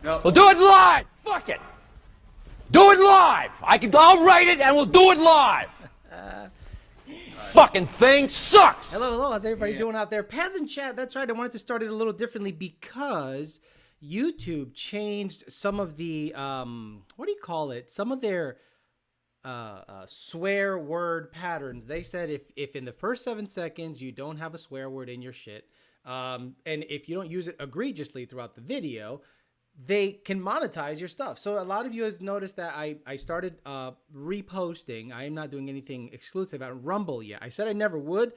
No. We'll do it live. Fuck it. Do it live. I'll write it and we'll do it live. Fucking thing sucks. Hello. How's everybody doing out there? Peasant chat. That's right. I wanted to start it a little differently because YouTube changed some of the what do you call it? Some of their swear word patterns. They said if in the first 7 seconds you don't have a swear word in your shit, and if you don't use it egregiously throughout the video, they can monetize your stuff. So a lot of you has noticed that I started reposting. I am not doing anything exclusive on Rumble yet. I said I never would,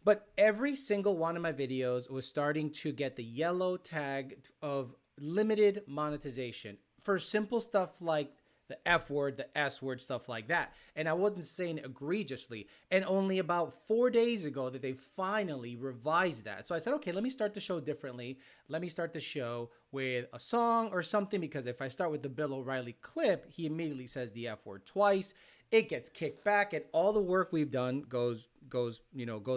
but every single one of my videos was starting to get the yellow tag of limited monetization for simple stuff like the F word, the S word, stuff like that. And I wasn't saying egregiously. And only about 4 days ago that they finally revised that. So I said, okay, let me start the show differently. Let me start the show with a song or something, because if I start with the Bill O'Reilly clip, he immediately says the F word twice. It gets kicked back and all the work we've done goes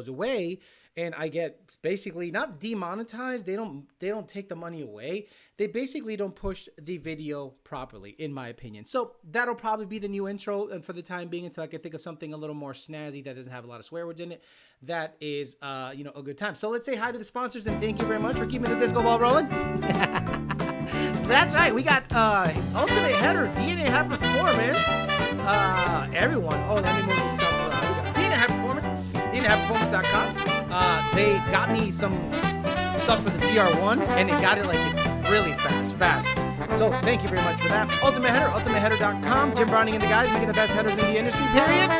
away. And I get basically not demonetized. They don't take the money away. They basically don't push the video properly, in my opinion. So that'll probably be the new intro, and for the time being, until I can think of something a little more snazzy that doesn't have a lot of swear words in it, that is a good time. So let's say hi to the sponsors and thank you very much for keeping the disco ball rolling. That's right. We got Ultimate Header, DNA High Performance. Everyone. Oh, let me move this stuff around. We got DNA High Performance, DNAHighPerformance.com. They got me some stuff for the CR1, and it got it like really fast. So thank you very much for that. Ultimate Header, UltimateHeader.com. Jim Browning and the guys making the best headers in the industry, period.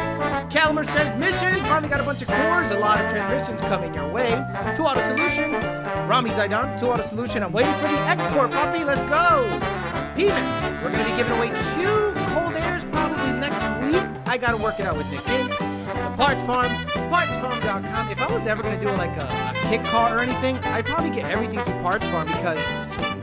Calamar's Transmission. Finally got a bunch of cores. A lot of transmissions coming your way. 2 Auto Solutions. Rami Zaidan, 2 Auto Solution. I'm waiting for the export, puppy. Let's go. Peasants. We're going to be giving away 2 cold airs probably next week. I got to work it out with Nick King. The Parts Farm, PartsFarm.com. If I was ever going to do like a kit car or anything, I'd probably get everything through Parts Farm, because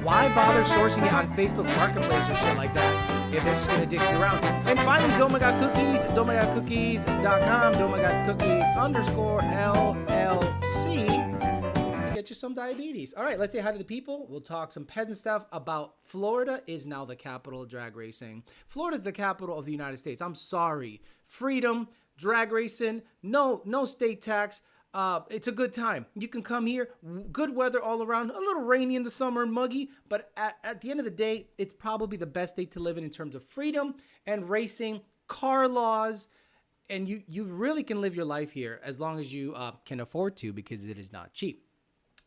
why bother sourcing it on Facebook Marketplace or shit like that if they're just going to dig you around? And finally, Domagot Cookies, DomaGotCookies.com, DomaGotCookies_LLC to get you some diabetes. All right, let's say hi to the people. We'll talk some peasant stuff about Florida is now the capital of drag racing. Florida is the capital of the United States. I'm sorry. Freedom, drag racing, no state tax. It's a good time. You can come here. Good weather all around. A little rainy in the summer and muggy, but at the end of the day, it's probably the best state to live in terms of freedom and racing, car laws, and you really can live your life here as long as you can afford to, because it is not cheap.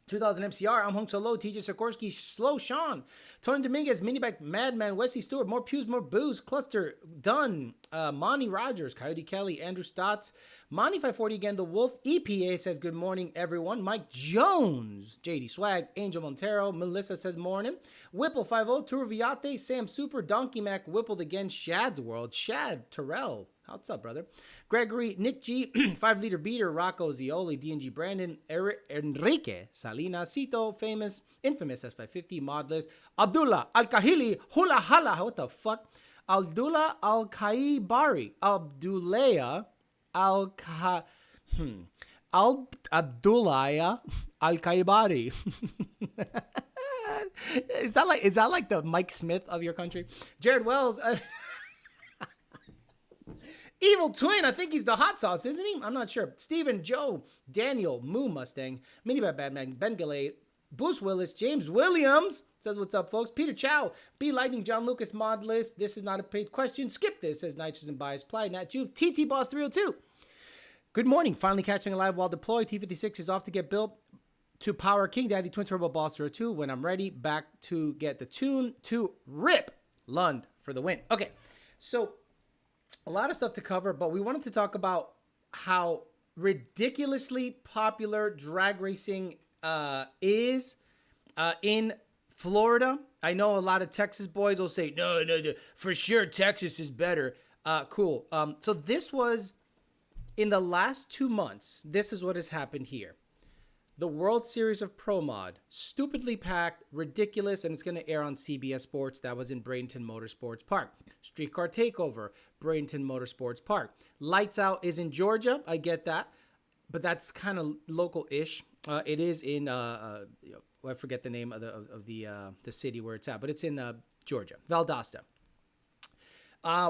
2000 MCR, I'm Hung Solo, TJ Sikorsky, Slow Sean, Tony Dominguez, Minibike, Madman, Wesley Stewart, More Pews, More Booze, Cluster, Dunn, Monty Rogers, Coyote Kelly, Andrew Stotts, Monty 540 again, The Wolf, EPA says good morning everyone, Mike Jones, JD Swag, Angel Montero, Melissa says morning, Whipple 50, Turviate, Sam Super, Donkey Mac, Whippled again, Shad's World, Shad, Terrell, what's up, brother? Gregory, Nick G, 5 Liter Beater, Rocco, Zioli, D&G Brandon, Enrique, Salinas, Cito, Infamous S550, Modless, Abdullah, Al-Kahili, Hula Hala, what the fuck? Abdullah Al-Kaibari, Abdullah Abdullah Al-Kaibari. Is that like the Mike Smith of your country? Jared Wells, Evil Twin, I think he's the hot sauce, isn't he? I'm not sure. Steven, Joe, Daniel, Moo Mustang, Minibad Batman, Ben Galley, Bruce Willis, James Williams says, what's up, folks? Peter Chow, B Lightning, John Lucas, Mod List. This is not a paid question. Skip this, says Nitrogen Bias, Ply, Nat Jew, TT Boss 302. Good morning. Finally catching a live while deployed. T56 is off to get built to power King Daddy Twin Turbo Boss 02. When I'm ready, back to get the tune to rip Lund for the win. Okay, so a lot of stuff to cover, but we wanted to talk about how ridiculously popular drag racing is in Florida. I know a lot of Texas boys will say, no, for sure Texas is better. Cool. So this was, in the last 2 months, this is what has happened here. The World Series of Pro Mod, stupidly packed, ridiculous, and it's going to air on CBS Sports. That was in Bradenton Motorsports Park. Streetcar Takeover, Bradenton Motorsports Park. Lights Out is in Georgia. I get that, but that's kind of local-ish. It is in I forget the name of the city where it's at, but it's in Georgia, Valdosta.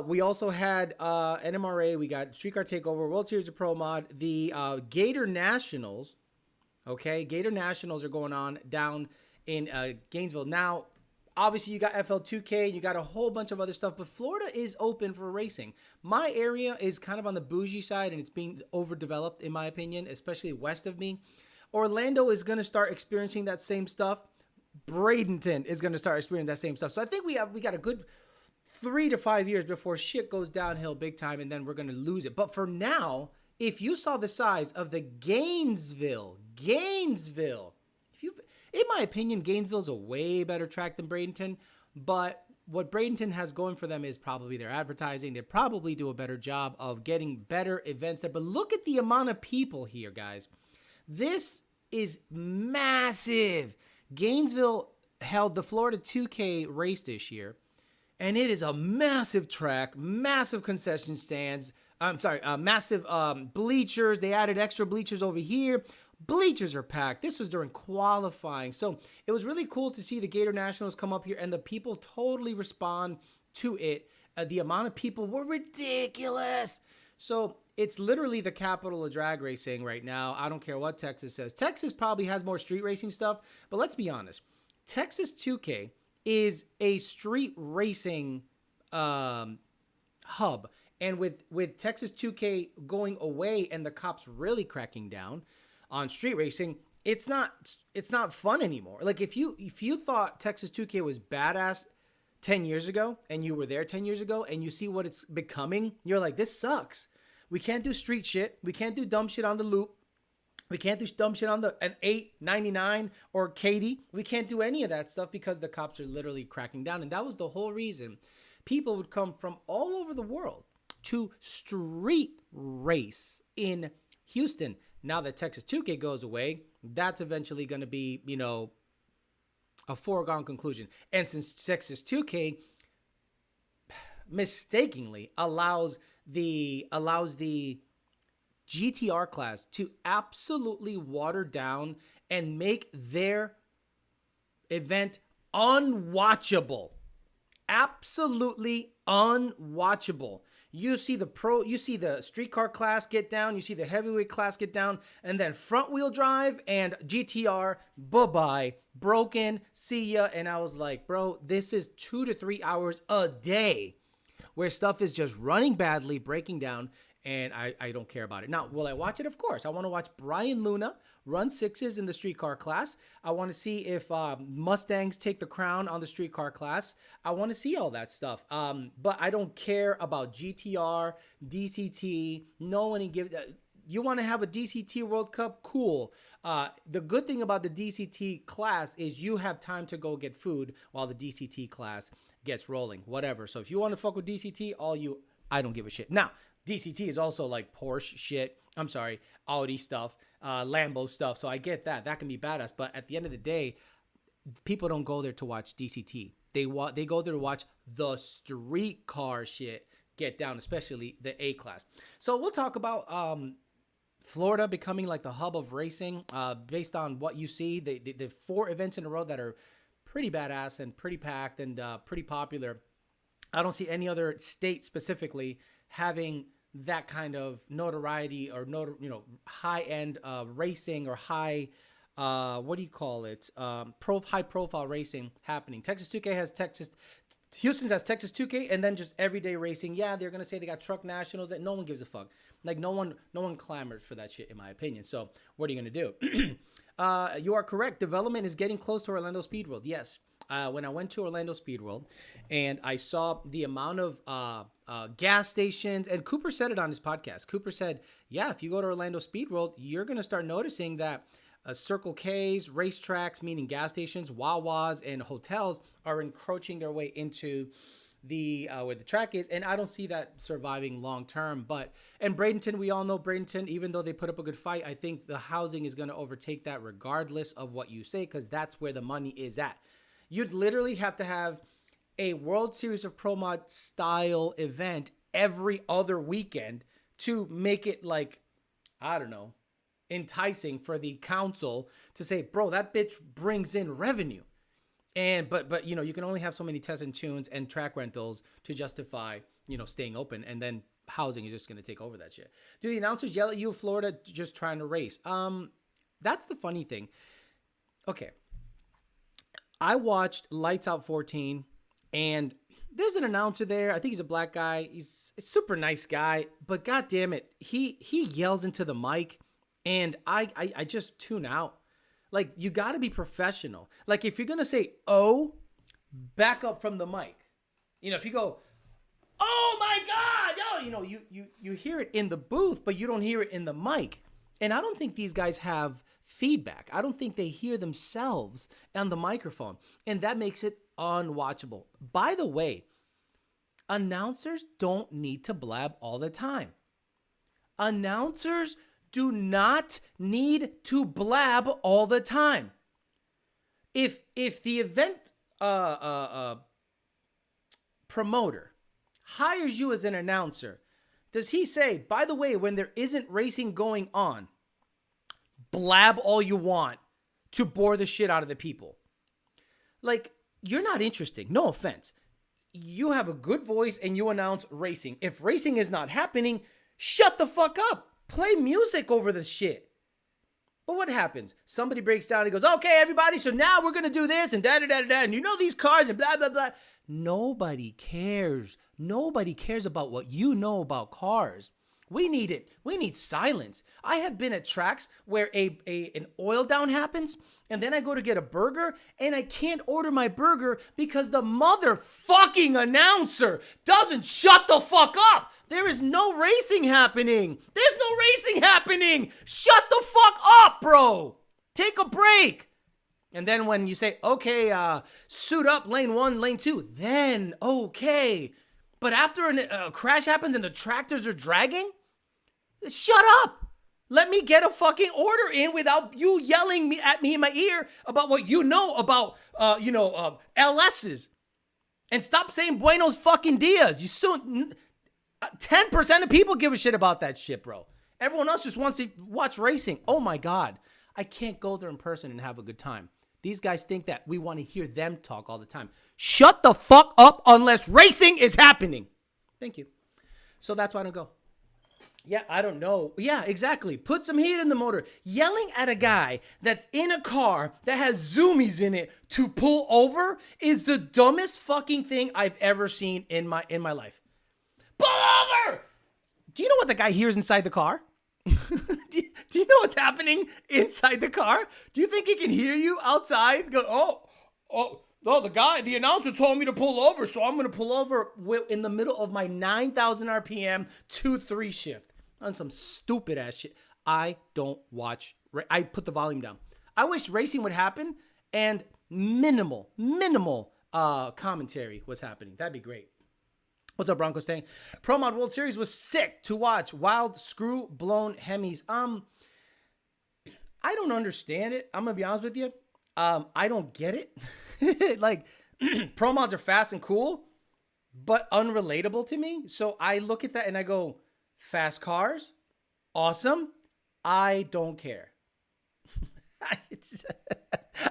We also had NMRA. We got Streetcar Takeover, World Series of Pro Mod, the Gator Nationals. Okay, Gator Nationals are going on down in Gainesville. Now, obviously, you got FL2K, and you got a whole bunch of other stuff, but Florida is open for racing. My area is kind of on the bougie side, and it's being overdeveloped, in my opinion, especially west of me. Orlando is going to start experiencing that same stuff. Bradenton is going to start experiencing that same stuff. So I think we got a good 3 to 5 years before shit goes downhill big time, and then we're going to lose it. But for now, if you saw the size of the Gainesville, if you, in my opinion, Gainesville's a way better track than Bradenton. But what Bradenton has going for them is probably their advertising. They probably do a better job of getting better events there. But look at the amount of people here, guys. This is massive. Gainesville held the Florida 2K race this year, and it is a massive track, massive concession stands. Massive bleachers. They added extra bleachers over here. Bleachers are packed. This was during qualifying. So it was really cool to see the Gator Nationals come up here, and the people totally respond to it. The amount of people were ridiculous. So it's literally the capital of drag racing right now. I don't care what Texas says. Texas probably has more street racing stuff, but let's be honest. Texas 2K is a street racing hub. And with Texas 2K going away and the cops really cracking down on street racing, it's not fun anymore. Like if you thought Texas 2K was badass 10 years ago and you were there 10 years ago and you see what it's becoming, you're like, this sucks. We can't do street shit. We can't do dumb shit on the loop. We can't do dumb shit on an 899 or Katie. We can't do any of that stuff because the cops are literally cracking down. And that was the whole reason people would come from all over the world to street race in Houston. Now that Texas 2K goes away, that's eventually going to be, a foregone conclusion. And since Texas 2K mistakenly allows the GTR class to absolutely water down and make their event unwatchable. Absolutely unwatchable. You see the streetcar class get down, you see the heavyweight class get down, and then front wheel drive and GTR, bye-bye, broken, see ya. And I was like, bro, this is 2 to 3 hours a day where stuff is just running badly, breaking down, and I don't care about it. Now, will I watch it? Of course. I want to watch Brian Luna run sixes in the streetcar class. I want to see if Mustangs take the crown on the streetcar class. I want to see all that stuff. But I don't care about GTR, DCT. No one gives. You want to have a DCT World Cup? Cool. The good thing about the DCT class is you have time to go get food while the DCT class gets rolling. Whatever. So if you want to fuck with DCT, I don't give a shit. Now, DCT is also like Porsche shit. I'm sorry, Audi stuff, Lambo stuff. So I get that. That can be badass. But at the end of the day, people don't go there to watch DCT. They go there to watch the street car shit get down, especially the A class. So we'll talk about Florida becoming like the hub of racing based on what you see. The 4 events in a row that are pretty badass and pretty packed and pretty popular. I don't see any other state specifically having that kind of notoriety or high-end racing or high high-profile racing happening. Texas 2K has Houston's has Texas 2K, and then just everyday racing. Yeah, they're gonna say they got truck nationals that no one gives a fuck. Like no one clamors for that shit, in my opinion. So what are you gonna do? You are correct. Development is getting close to Orlando Speed World. Yes. When I went to Orlando Speed World and I saw the amount of gas stations, and Cooper said it on his podcast. Cooper said, yeah, if you go to Orlando Speed World, you're going to start noticing that Circle K's, racetracks, meaning gas stations, Wawas, and hotels are encroaching their way into the where the track is, and I don't see that surviving long term. And Bradenton, we all know Bradenton, even though they put up a good fight, I think the housing is going to overtake that regardless of what you say, because that's where the money is at. You'd literally have to have a World Series of Pro Mod style event every other weekend to make it like, I don't know, enticing for the council to say, bro, that bitch brings in revenue. And but you know, you can only have so many tests and tunes and track rentals to justify, you know, staying open, and then housing is just going to take over that shit. Do the announcers yell at you, Florida, just trying to race? That's the funny thing. Okay. I watched Lights Out 14, and there's an announcer there. I think he's a black guy. He's a super nice guy, but god damn it, he yells into the mic, and I just tune out. Like, you got to be professional. Like, if you're going to say, oh, back up from the mic. You know, if you go, oh my God, oh, you know, you hear it in the booth, but you don't hear it in the mic. And I don't think these guys have feedback. I don't think they hear themselves on the microphone. And that makes it unwatchable. By the way, announcers don't need to blab all the time. Announcers do not need to blab all the time. If the event promoter hires you as an announcer, does he say, by the way, when there isn't racing going on, blab all you want to bore the shit out of the people? Like, you're not interesting. No offense. You have a good voice and you announce racing. If racing is not happening, shut the fuck up. Play music over the shit. But what happens? Somebody breaks down and goes, okay, everybody, so now we're going to do this and da-da-da-da-da, and you know these cars and blah, blah, blah. Nobody cares. Nobody cares about what you know about cars. We need it. We need silence. I have been at tracks where an oil down happens, and then I go to get a burger, and I can't order my burger because the motherfucking announcer doesn't shut the fuck up. There is no racing happening. There's no racing happening. Shut the fuck up, bro. Take a break. And then when you say, okay, suit up, lane 1, lane 2, then okay. But after a crash happens and the tractors are dragging, shut up. Let me get a fucking order in without you yelling at me in my ear about what you know about, LSs. And stop saying buenos fucking dias. 10% of people give a shit about that shit, bro. Everyone else just wants to watch racing. Oh my God. I can't go there in person and have a good time. These guys think that we want to hear them talk all the time. Shut the fuck up unless racing is happening. Thank you. So that's why I don't go. Yeah, I don't know. Yeah, exactly. Put some heat in the motor. Yelling at a guy that's in a car that has zoomies in it to pull over is the dumbest fucking thing I've ever seen in my life. Pull over! Do you know what the guy hears inside the car? Do you know what's happening inside the car? Do you think he can hear you outside? Go, no, the announcer told me to pull over, so I'm going to pull over in the middle of my 9,000 RPM 2-3 shift on some stupid ass shit. I don't watch. I put the volume down. I wish racing would happen and minimal commentary was happening. That'd be great. What's up, Broncos saying? Pro Mod World Series was sick to watch. Wild screw blown Hemis. I don't understand it. I'm gonna be honest with you. I don't get it. Like, pro mods are fast and cool, but unrelatable to me. So I look at that and I go, fast cars, awesome. I don't care.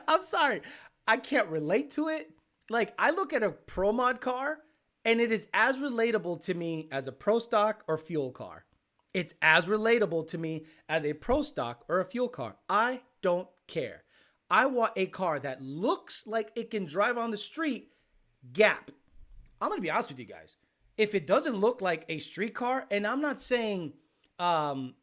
I'm sorry. I can't relate to it. Like, I look at a pro mod car and it is as relatable to me as a pro stock or fuel car. It's as relatable to me as a pro stock or a fuel car. I don't care. I want a car that looks like it can drive on the street, gap. I'm going to be honest with you guys. If it doesn't look like a street car, and I'm not saying, 4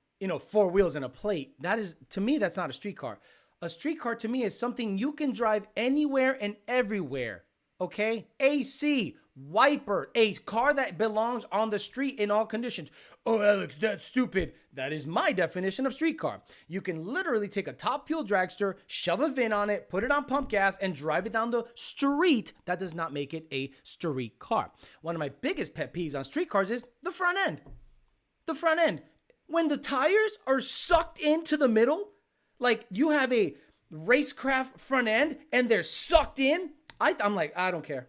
wheels and a plate, that is, to me, that's not a street car. A street car to me is something you can drive anywhere and everywhere. Okay? AC, wiper, a car that belongs on the street in all conditions. Oh, Alex, that's stupid. That is my definition of street car. You can literally take a top fuel dragster, shove a VIN on it, put it on pump gas, and drive it down the street. That does not make it a street car. One of my biggest pet peeves on street cars is the front end. The front end. When the tires are sucked into the middle, like you have a racecraft front end and they're sucked in, I'm like, I don't care.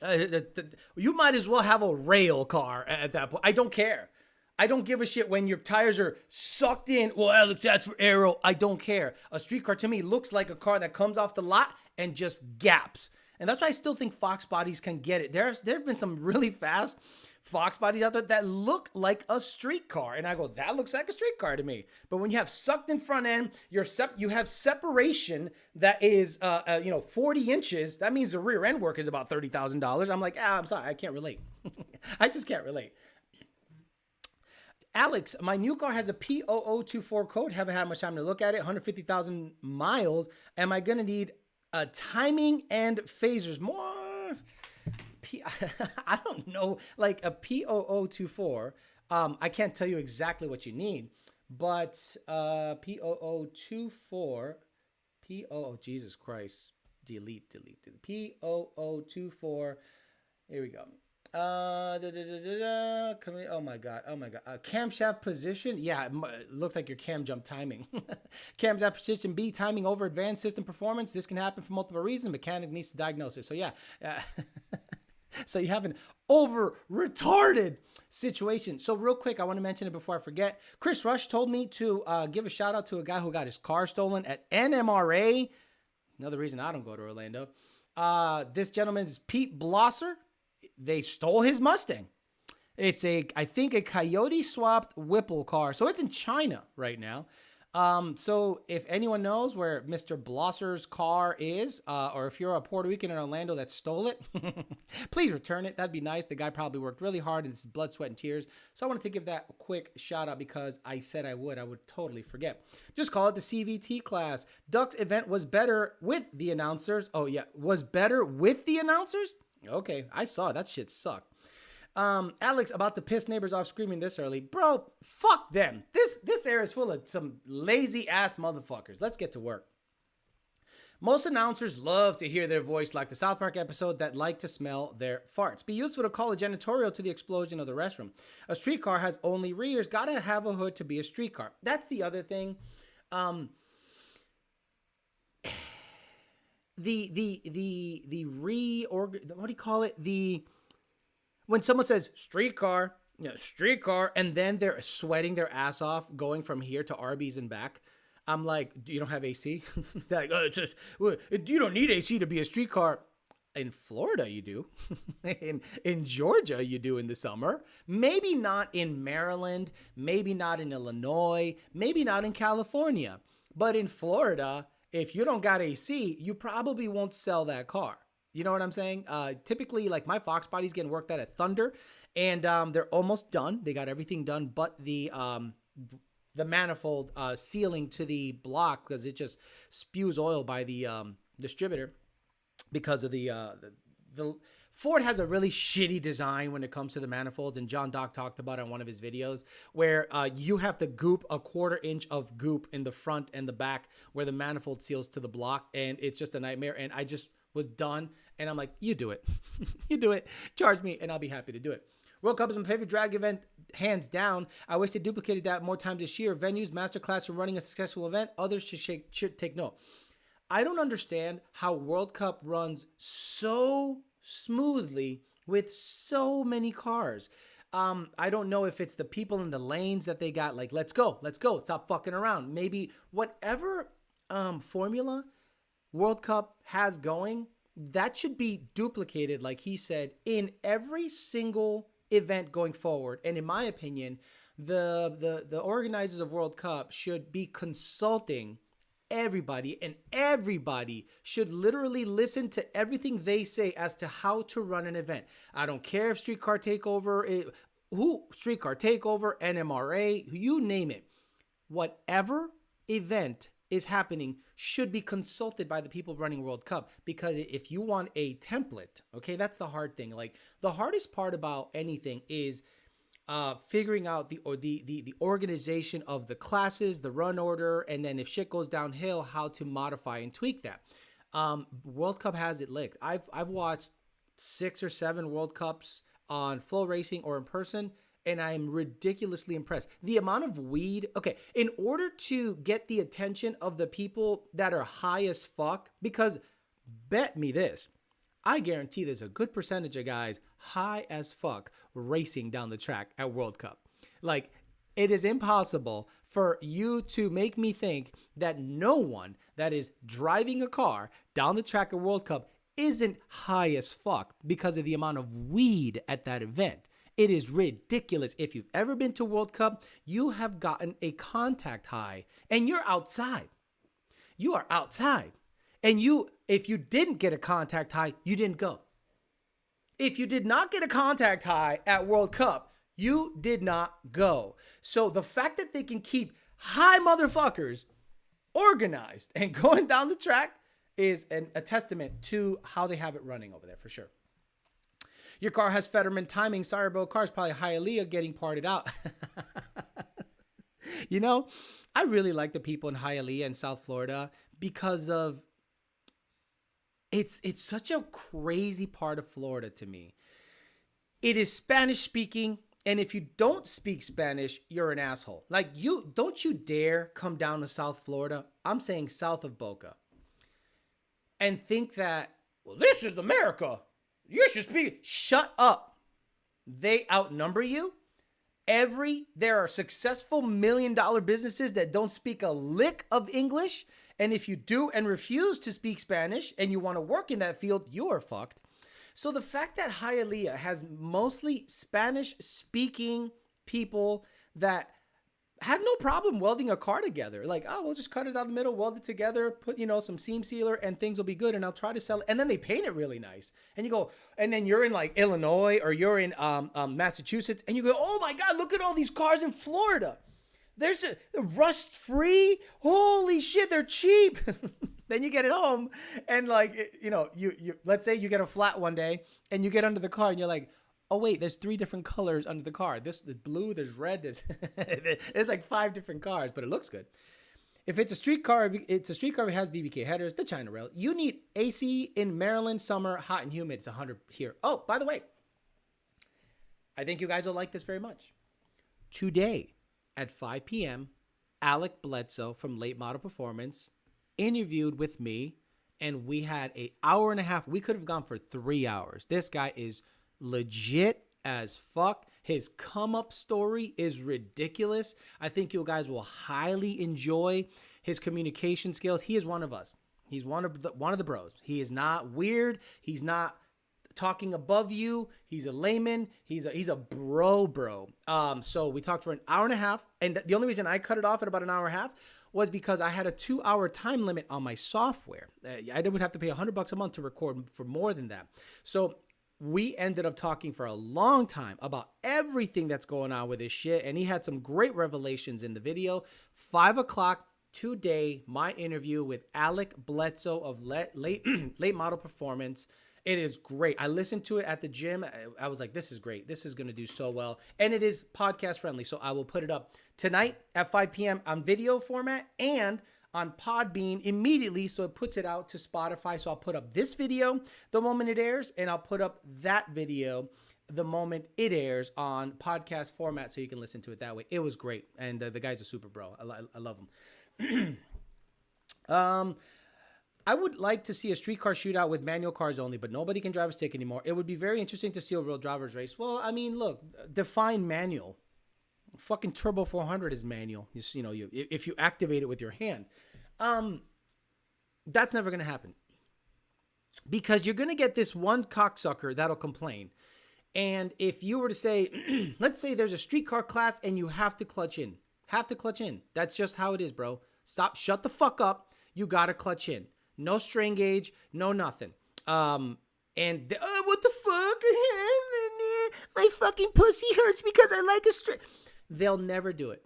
You might as well have a rail car at that point. I don't care. I don't give a shit when your tires are sucked in. Well, Alex, that's for aero. I don't care. A street car to me looks like a car that comes off the lot and just gaps. And that's why I still think Fox bodies can get it. There have been some really fast Fox bodies out there that look like a street car. And I go, that looks like a street car to me. But when you have sucked in front end, you have separation that is 40 inches. That means the rear end work is about $30,000. I'm like, I'm sorry, I can't relate. I just can't relate. Alex, my new car has a P0024 code. Haven't had much time to look at it. 150,000 miles. Am I going to need timing and phasers? More? I don't know. Like a P0024. I can't tell you exactly what you need. But P0024. Jesus Christ. Delete. P0024. Here we go. Oh my god. Camshaft position. Yeah, it looks like your cam jump timing. Camshaft position B, timing over advanced system performance. This can happen for multiple reasons. Mechanic needs to diagnose it. So yeah. So you have an over retarded situation. So real quick, I want to mention it before I forget. Chris Rush told me to give a shout out to a guy who got his car stolen at NMRA. Another reason I don't go to Orlando. This gentleman's Pete Blosser. They stole his Mustang. It's I think a Coyote swapped Whipple car. So it's in China right now. So if anyone knows where Mr. Blosser's car is, or if you're a Puerto Rican in Orlando that stole it, please return it. That'd be nice. The guy probably worked really hard and it's blood, sweat, and tears. So I wanted to give that a quick shout out because I said I would totally forget. Just call it the CVT class. Duck's event was better with the announcers. Oh yeah, was better with the announcers? Okay, I saw it. That shit sucked. Alex, about the piss neighbors off screaming this early. Bro, fuck them. This area is full of some lazy ass motherfuckers. Let's get to work. Most announcers love to hear their voice like the South Park episode that like to smell their farts. Be useful to call a janitorial to the explosion of the restroom. A streetcar has only rears. Gotta have a hood to be a streetcar. That's the other thing. What do you call it? When someone says streetcar, and then they're sweating their ass off going from here to Arby's and back. I'm like, you don't have AC? They're like, you don't need AC to be a streetcar. In Florida, you do. in Georgia, you do in the summer. Maybe not in Maryland. Maybe not in Illinois. Maybe not in California. But in Florida, if you don't got AC, you probably won't sell that car. You know what I'm saying? Typically, like my Fox body's getting worked at Thunder, and they're almost done. They got everything done but the manifold sealing to the block because it just spews oil by the distributor because of the Ford has a really shitty design when it comes to the manifolds, and John Dock talked about it on one of his videos where you have to goop a 1/4 inch of goop in the front and the back where the manifold seals to the block, and it's just a nightmare. And I just was done, and I'm like, you do it. You do it. Charge me, and I'll be happy to do it. World Cup is my favorite drag event, hands down. I wish they duplicated that more times this year. Venues, masterclass, and running a successful event. Others should take note. I don't understand how World Cup runs so smoothly with so many cars. I don't know if it's the people in the lanes that they got, like, let's go, stop fucking around. Maybe whatever formula World Cup has going, that should be duplicated, like he said, in every single event going forward. And in my opinion, the organizers of World Cup should be consulting everybody, and everybody should literally listen to everything they say as to how to run an event. I don't care if Streetcar Takeover, NMRA, you name it. Whatever event is happening should be consulted by the people running World Cup, because if you want a template, okay, that's the hard thing. Like, the hardest part about anything is figuring out the organization of the classes, the run order, and then if shit goes downhill, how to modify and tweak that. World Cup has it licked. I've watched 6 or 7 World Cups on Flow Racing or in person, and I'm ridiculously impressed. The amount of weed, okay, in order to get the attention of the people that are high as fuck, because bet me this, I guarantee there's a good percentage of guys high as fuck racing down the track at World Cup. Like, it is impossible for you to make me think that no one that is driving a car down the track at World Cup isn't high as fuck because of the amount of weed at that event. It is ridiculous. If you've ever been to World Cup, you have gotten a contact high and you're outside. You are outside. And if you didn't get a contact high, you didn't go. If you did not get a contact high at World Cup, you did not go. So the fact that they can keep high motherfuckers organized and going down the track is a testament to how they have it running over there for sure. Your car has Fetterman timing. Sorry, bro. Car's probably Hialeah getting parted out. You know, I really like the people in Hialeah in South Florida because of it's such a crazy part of Florida to me. It is Spanish speaking. And if you don't speak Spanish, you're an asshole. Like, don't you dare come down to South Florida. I'm saying south of Boca. And think that, well, this is America. You should speak. Shut up. They outnumber you. There are successful $1 million businesses that don't speak a lick of English. And if you do and refuse to speak Spanish and you want to work in that field, you are fucked. So the fact that Hialeah has mostly Spanish-speaking people that have no problem welding a car together. Like, oh, we'll just cut it down the middle, weld it together, put, some seam sealer, and things will be good, and I'll try to sell it. And then they paint it really nice. And you go, and then you're in, like, Illinois or you're in Massachusetts, and you go, oh, my God, look at all these cars in Florida. There's a rust-free. Holy shit, they're cheap. Then you get it home and you let's say you get a flat one day and you get under the car and you're like, oh wait, there's 3 different colors under the car. There's blue, there's red, there's like 5 different cars, but it looks good. If it's a street car, it has BBK headers, the China rail. You need AC in Maryland, summer, hot and humid. It's 100 here. Oh, by the way, I think you guys will like this very much. Today at 5 p.m., Alec Bledsoe from Late Model Performance interviewed with me, and we had an hour and a half. We could have gone for 3 hours. This guy is legit as fuck. His come up story is ridiculous. I think you guys will highly enjoy his communication skills. He is one of us. He's one of the bros. He is not weird. He's not talking above you. He's a layman. He's a bro. So we talked for an hour and a half, and the only reason I cut it off at about an hour and a half was because I had a 2-hour time limit on my software. I would have to pay $100 a month to record for more than that. So we ended up talking for a long time about everything that's going on with this shit. And he had some great revelations in the video. 5 o'clock today, my interview with Alec Bledsoe of Late Model Performance. It is great. I listened to it at the gym. I was like, this is great. This is going to do so well. And it is podcast friendly. So I will put it up tonight at 5 p.m. on video format and on Podbean immediately. So it puts it out to Spotify. So I'll put up this video the moment it airs, and I'll put up that video the moment it airs on podcast format so you can listen to it that way. It was great. And the guy's a super bro. I love him. I would like to see a streetcar shootout with manual cars only, but nobody can drive a stick anymore. It would be very interesting to see a real driver's race. Well, I mean, look, define manual. Fucking Turbo 400 is manual. If you activate it with your hand. That's never going to happen. Because you're going to get this one cocksucker that'll complain. And if you were to say, let's say there's a streetcar class and you have to clutch in. That's just how it is, bro. Shut the fuck up. You got to clutch in. No strain gauge, no nothing. What the fuck? My fucking pussy hurts because I like a strain. They'll never do it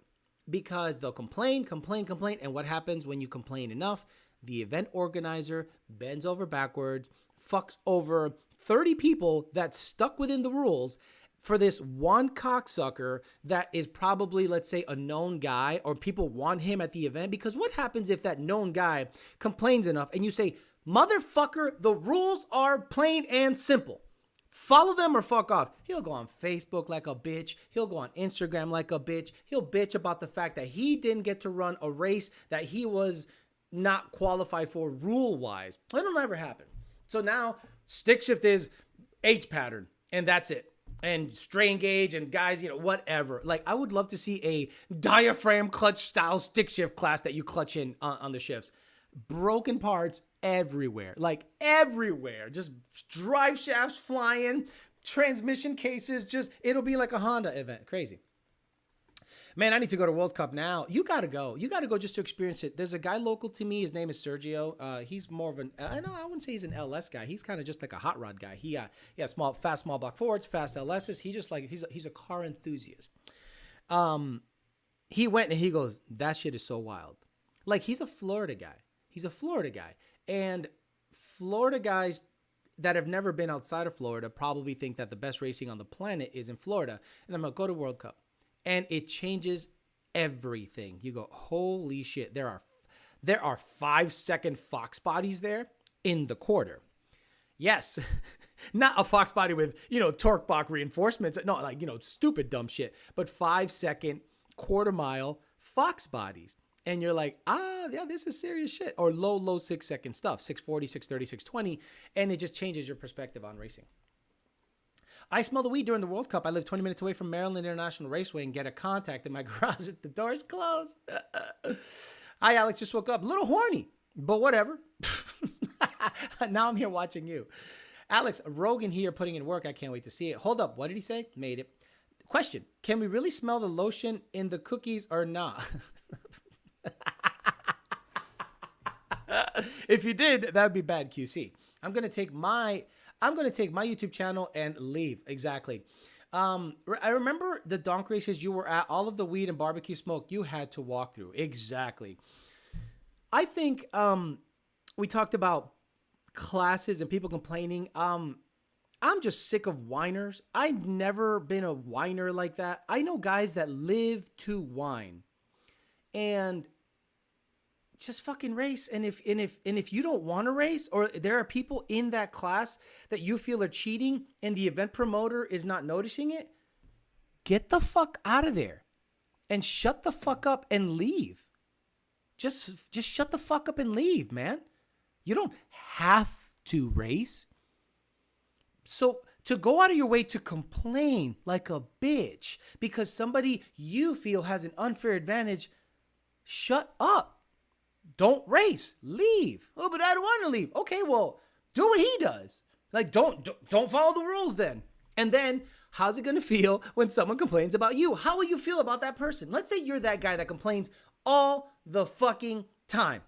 because they'll complain. And what happens when you complain enough? The event organizer bends over backwards, fucks over 30 people that stuck within the rules for this one cocksucker that is probably, let's say, a known guy, or people want him at the event. Because what happens if that known guy complains enough and you say, motherfucker, the rules are plain and simple. Follow them or fuck off. He'll go on Facebook like a bitch. He'll go on Instagram like a bitch. He'll bitch about the fact that he didn't get to run a race that he was not qualified for rule-wise. It'll never happen. So now stick shift is H pattern, and that's it. and strain gauge and guys, whatever. Like, I would love to see a diaphragm clutch style stick shift class that you clutch in on the shifts. Broken parts everywhere, like everywhere. Just drive shafts flying, transmission cases. It'll be like a Honda event. Crazy. Man, I need to go to World Cup now. You gotta go. You gotta go just to experience it. There's a guy local to me. His name is Sergio. He's more of I wouldn't say he's an LS guy. He's kind of just like a hot rod guy. He has fast small block Fords, fast LSs. He's a car enthusiast. He went and he goes, that shit is so wild. Like, he's a Florida guy. And Florida guys that have never been outside of Florida probably think that the best racing on the planet is in Florida. And I'm gonna go to World Cup. And it changes everything. You go, holy shit. There are 5-second Fox bodies there in the quarter. Yes. Not a Fox body with, torque box reinforcements. No, like, stupid dumb shit. But 5-second quarter mile Fox bodies. And you're like, yeah, this is serious shit. Or low 6-second stuff. 640, 630, 620. And it just changes your perspective on racing. I smell the weed during the World Cup. I live 20 minutes away from Maryland International Raceway and get a contact in my garage if the door's closed. Hi, Alex. Just woke up. A little horny, but whatever. Now I'm here watching you. Alex, Rogan here putting in work. I can't wait to see it. Hold up. What did he say? Made it. Question. Can we really smell the lotion in the cookies or not? If you did, that would be bad QC. I'm going to take my YouTube channel and leave. Exactly. I remember the donk races you were at, all of the weed and barbecue smoke you had to walk through. Exactly. I think we talked about classes and people complaining. I'm just sick of whiners. I've never been a whiner like that. I know guys that live to whine. And just fucking race. And if you don't want to race, or there are people in that class that you feel are cheating and the event promoter is not noticing it, get the fuck out of there and shut the fuck up and leave. Just shut the fuck up and leave, man. You don't have to race. So to go out of your way to complain like a bitch because somebody you feel has an unfair advantage, shut up. Don't race. Leave. Oh, but I don't want to leave. Okay, well, do what he does. Like, don't follow the rules then. And then, how's it going to feel when someone complains about you? How will you feel about that person? Let's say you're that guy that complains all the fucking time.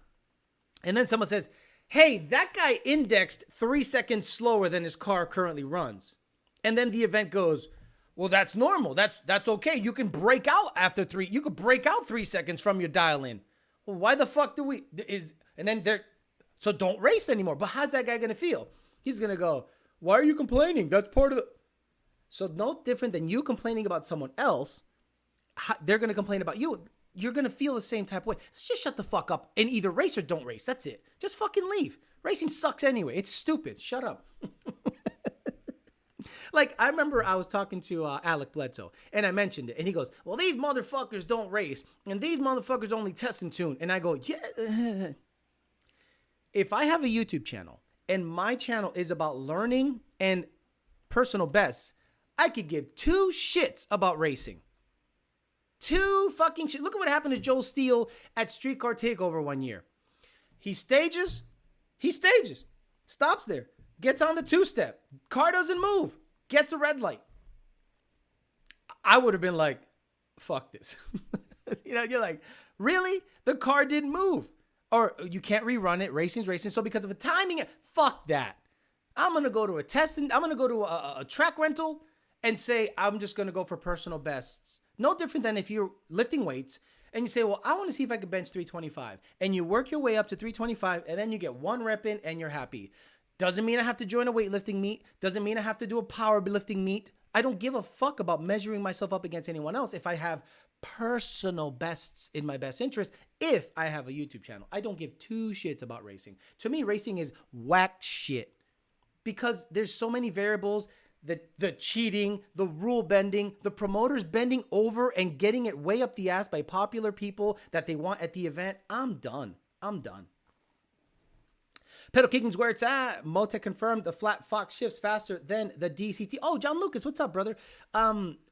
And then someone says, hey, that guy indexed 3 seconds slower than his car currently runs. And then the event goes, well, that's normal. That's okay. You can break out after 3. You could break out 3 seconds from your dial in. Well, why the fuck so don't race anymore. But how's that guy going to feel? He's going to go, why are you complaining? That's part of the... So no different than you complaining about someone else. They're going to complain about you. You're going to feel the same type of way. So just shut the fuck up and either race or don't race. That's it. Just fucking leave. Racing sucks anyway. It's stupid. Shut up. Like, I remember I was talking to Alec Bledsoe, and I mentioned it, and he goes, well, these motherfuckers don't race, and these motherfuckers only test and tune. And I go, yeah. If I have a YouTube channel, and my channel is about learning and personal bests, I could give 2 shits about racing. 2 fucking shit. Look at what happened to Joe Steele at Streetcar Takeover one year. He stages, stops there, gets on the 2-step, car doesn't move. Gets a red light. I would have been like, fuck this. You're like, really? The car didn't move. Or you can't rerun it. Racing's racing. So because of a timing, fuck that. I'm going to go to a test. I'm going to go to a track rental and say, I'm just going to go for personal bests. No different than if you're lifting weights and you say, well, I want to see if I can bench 325. And you work your way up to 325 and then you get 1 rep in and you're happy. Doesn't mean I have to join a weightlifting meet. Doesn't mean I have to do a powerlifting meet. I don't give a fuck about measuring myself up against anyone else if I have personal bests in my best interest if I have a YouTube channel. I don't give 2 shits about racing. To me, racing is whack shit because there's so many variables, the cheating, the rule bending, the promoters bending over and getting it way up the ass by popular people that they want at the event. I'm done. Pedal kicking's where it's at. Motec confirmed the Flat Fox shifts faster than the DCT. Oh, John Lucas, what's up, brother?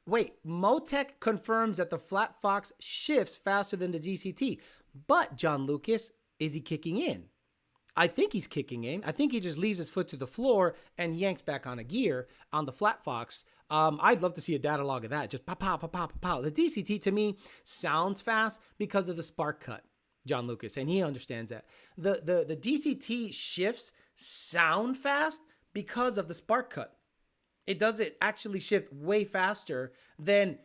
Wait, Motec confirms that the Flat Fox shifts faster than the DCT. But, John Lucas, is he kicking in? I think he's kicking in. I think he just leaves his foot to the floor and yanks back on a gear on the Flat Fox. I'd love to see a data log of that. Just pow, pow, pow, pow, pow, pow. The DCT, to me, sounds fast because of the spark cut. John Lucas, and he understands that. The DCT shifts sound fast because of the spark cut. It doesn't actually shift way faster than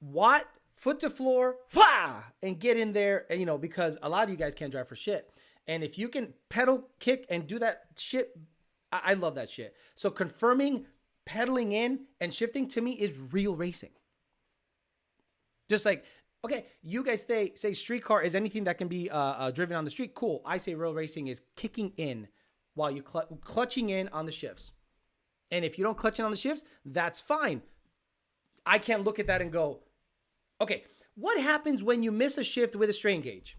what? Foot to floor, wah, and get in there, and, you know, because a lot of you guys can't drive for shit. And if you can pedal, kick, and do that shit, I love that shit. So confirming pedaling in and shifting to me is real racing. Just like, okay, you guys say street car is anything that can be driven on the street. Cool. I say real racing is kicking in while you clutching in on the shifts. And if you don't clutch in on the shifts, that's fine. I can't look at that and go, okay, what happens when you miss a shift with a strain gauge?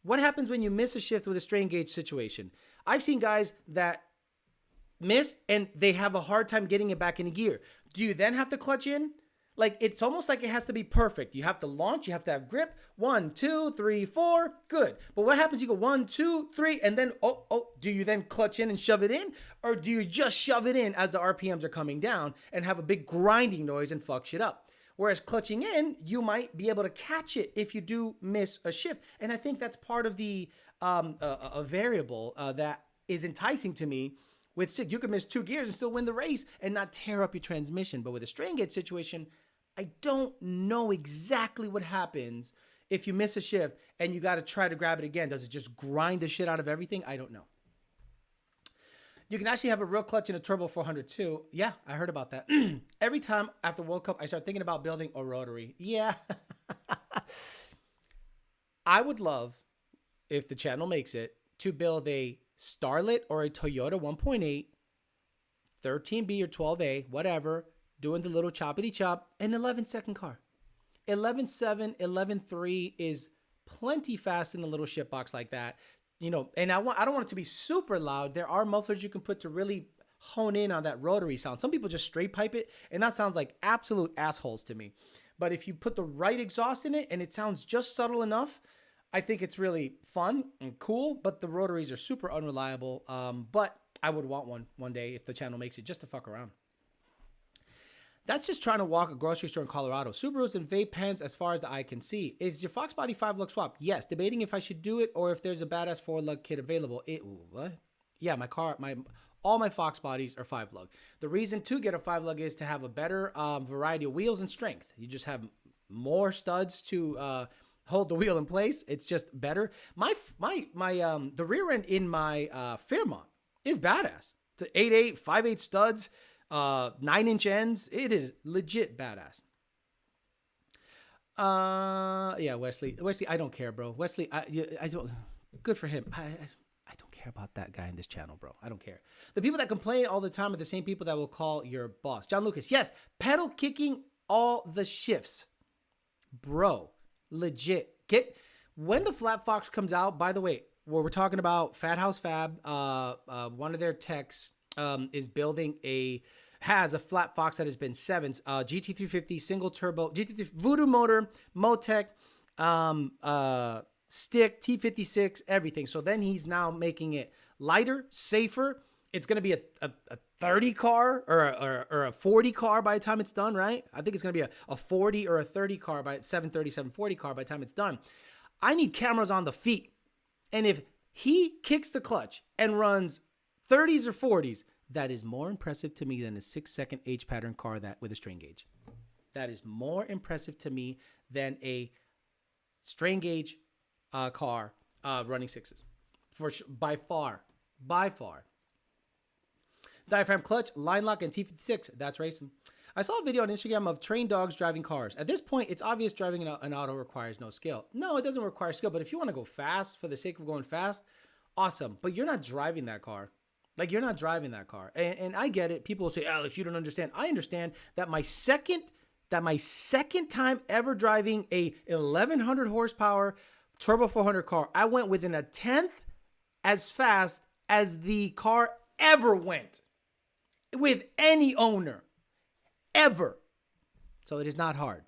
What happens when you miss a shift with a strain gauge situation? I've seen guys that miss and they have a hard time getting it back into gear. Do you then have to clutch in? Like, it's almost like it has to be perfect. You have to launch, you have to have grip. 1, 2, 3, 4, good. But what happens? You go 1, 2, 3, and then, do you then clutch in and shove it in? Or do you just shove it in as the RPMs are coming down and have a big grinding noise and fuck shit up? Whereas clutching in, you might be able to catch it if you do miss a shift. And I think that's part of the a variable that is enticing to me. With stick, you could miss 2 gears and still win the race and not tear up your transmission. But with a strain gauge situation, I don't know exactly what happens if you miss a shift and you got to try to grab it again. Does it just grind the shit out of everything? I don't know. You can actually have a real clutch in a Turbo 400 too. Yeah, I heard about that. Every time after World Cup, I start thinking about building a rotary. Yeah. I would love, if the channel makes it, to build a Starlet or a Toyota 1.8, 13B or 12A, whatever, doing the little choppity chop, an 11-second car. 11.7, 11.3 is plenty fast in a little shit box like that. You know, and I don't want it to be super loud. There are mufflers you can put to really hone in on that rotary sound. Some people just straight pipe it, and that sounds like absolute assholes to me. But if you put the right exhaust in it and it sounds just subtle enough, I think it's really fun and cool. But the rotaries are super unreliable. But I would want one day if the channel makes it, just to fuck around. That's just trying to walk a grocery store in Colorado. Subarus and vape pens as far as the eye can see. Is your Fox Body 5-lug swap? Yes. Debating if I should do it or if there's a badass 4-lug kit available. What? Yeah, all my Fox Bodies are 5-lug. The reason to get a 5-lug is to have a better variety of wheels and strength. You just have more studs to hold the wheel in place. It's just better. The rear end in my Fairmont is badass. It's 8.8, 5.8 studs. 9-inch ends. It is legit badass. Yeah, Wesley, I don't care, bro. Wesley, I don't. Good for him. I don't care about that guy in this channel, bro. I don't care. The people that complain all the time are the same people that will call your boss. John Lucas, yes, pedal kicking all the shifts, bro. Legit. When the Flat Fox comes out. By the way, where we're talking about Fat House Fab, one of their techs has a Flat Fox that has been 7s, GT350 single turbo, GT3 Voodoo motor, Motec, stick, T56, everything. So then he's now making it lighter, safer. It's going to be a 30 car or a 40 car by the time it's done, right? I think it's going to be a 40 or a 30 car by 730, 740 car by the time it's done. I need cameras on the feet. And if he kicks the clutch and runs 30s or 40s, that is more impressive to me than a 6-second H pattern car with a strain gauge. That is more impressive to me than a strain gauge car running 6s. By far. Diaphragm clutch, line lock, and T56. That's racing. I saw a video on Instagram of trained dogs driving cars. At this point, it's obvious driving an auto requires no skill. No, it doesn't require skill, but if you want to go fast for the sake of going fast, awesome. But you're not driving that car. Like, you're not driving that car. And I get it. People will say, Alex, you don't understand. I understand that my second time ever driving a 1100 horsepower turbo 400 car, I went within a tenth as fast as the car ever went with any owner, ever. So it is not hard.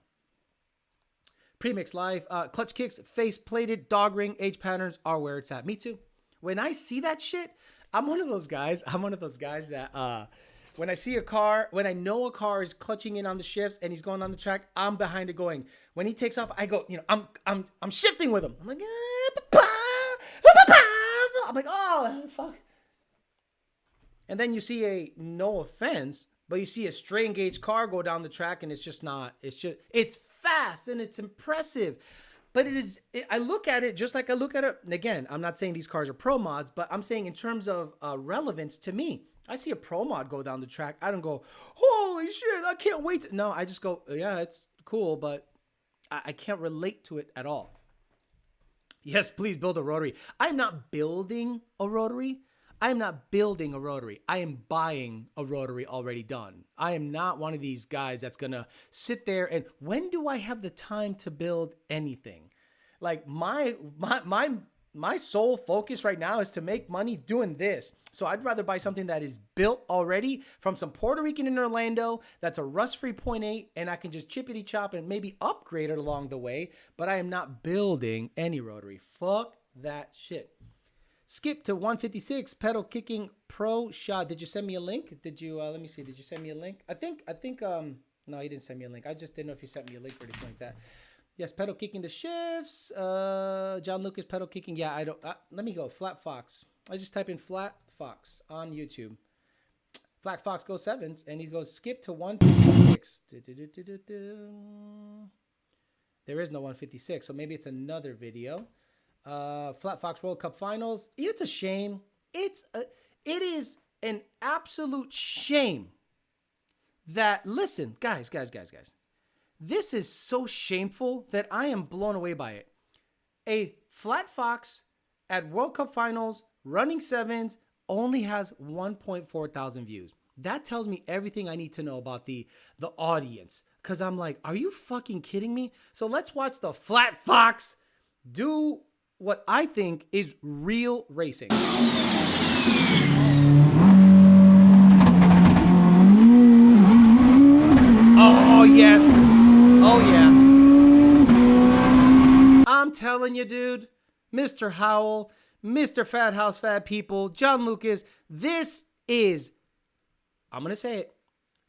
Premix live, clutch kicks, face plated, dog ring, age patterns are where it's at. Me too. When I see that shit, I'm one of those guys that when I see a car, when I know a car is clutching in on the shifts and he's going on the track, I'm behind it going. When he takes off, I go, I'm shifting with him. I'm like, I'm like, oh fuck. And then you see no offense, but you see a strain gauge car go down the track and it's fast and it's impressive. But I look at it just like I look at it. And again, I'm not saying these cars are pro mods, but I'm saying in terms of relevance to me, I see a pro mod go down the track. I don't go, holy shit, I can't wait. No, I just go, yeah, it's cool, but I can't relate to it at all. Yes, please build a rotary. I'm not building a rotary. I am not building a rotary. I am buying a rotary already done. I am not one of these guys that's going to sit there and when do I have the time to build anything? Like my sole focus right now is to make money doing this. So I'd rather buy something that is built already from some Puerto Rican in Orlando that's a rust-free 0.8 and I can just chippity chop and maybe upgrade it along the way, but I am not building any rotary. Fuck that shit. Skip to 156 pedal kicking pro shot. Did you send me a link? Did you let me see. Did you send me a link? I think no, you didn't send me a link. I just didn't know if you sent me a link or anything like that. Yes, pedal kicking the shifts. John Lucas pedal kicking. Yeah, I don't let me go. Flat Fox. I just type in Flat Fox on YouTube. Flat Fox goes sevens and he goes skip to 156. There is no 156, so maybe it's another video. Flat Fox World Cup Finals. It's a shame. It is an absolute shame that, listen, guys. This is so shameful that I am blown away by it. A Flat Fox at World Cup Finals running sevens only has 1.4 thousand views. That tells me everything I need to know about the audience. Cause I'm like, are you fucking kidding me? So let's watch the Flat Fox do what I think is real racing. Oh, yes. Oh, yeah. I'm telling you, dude, Mr. Howell, Mr. Fat House Fat People, John Lucas, this is, I'm going to say it,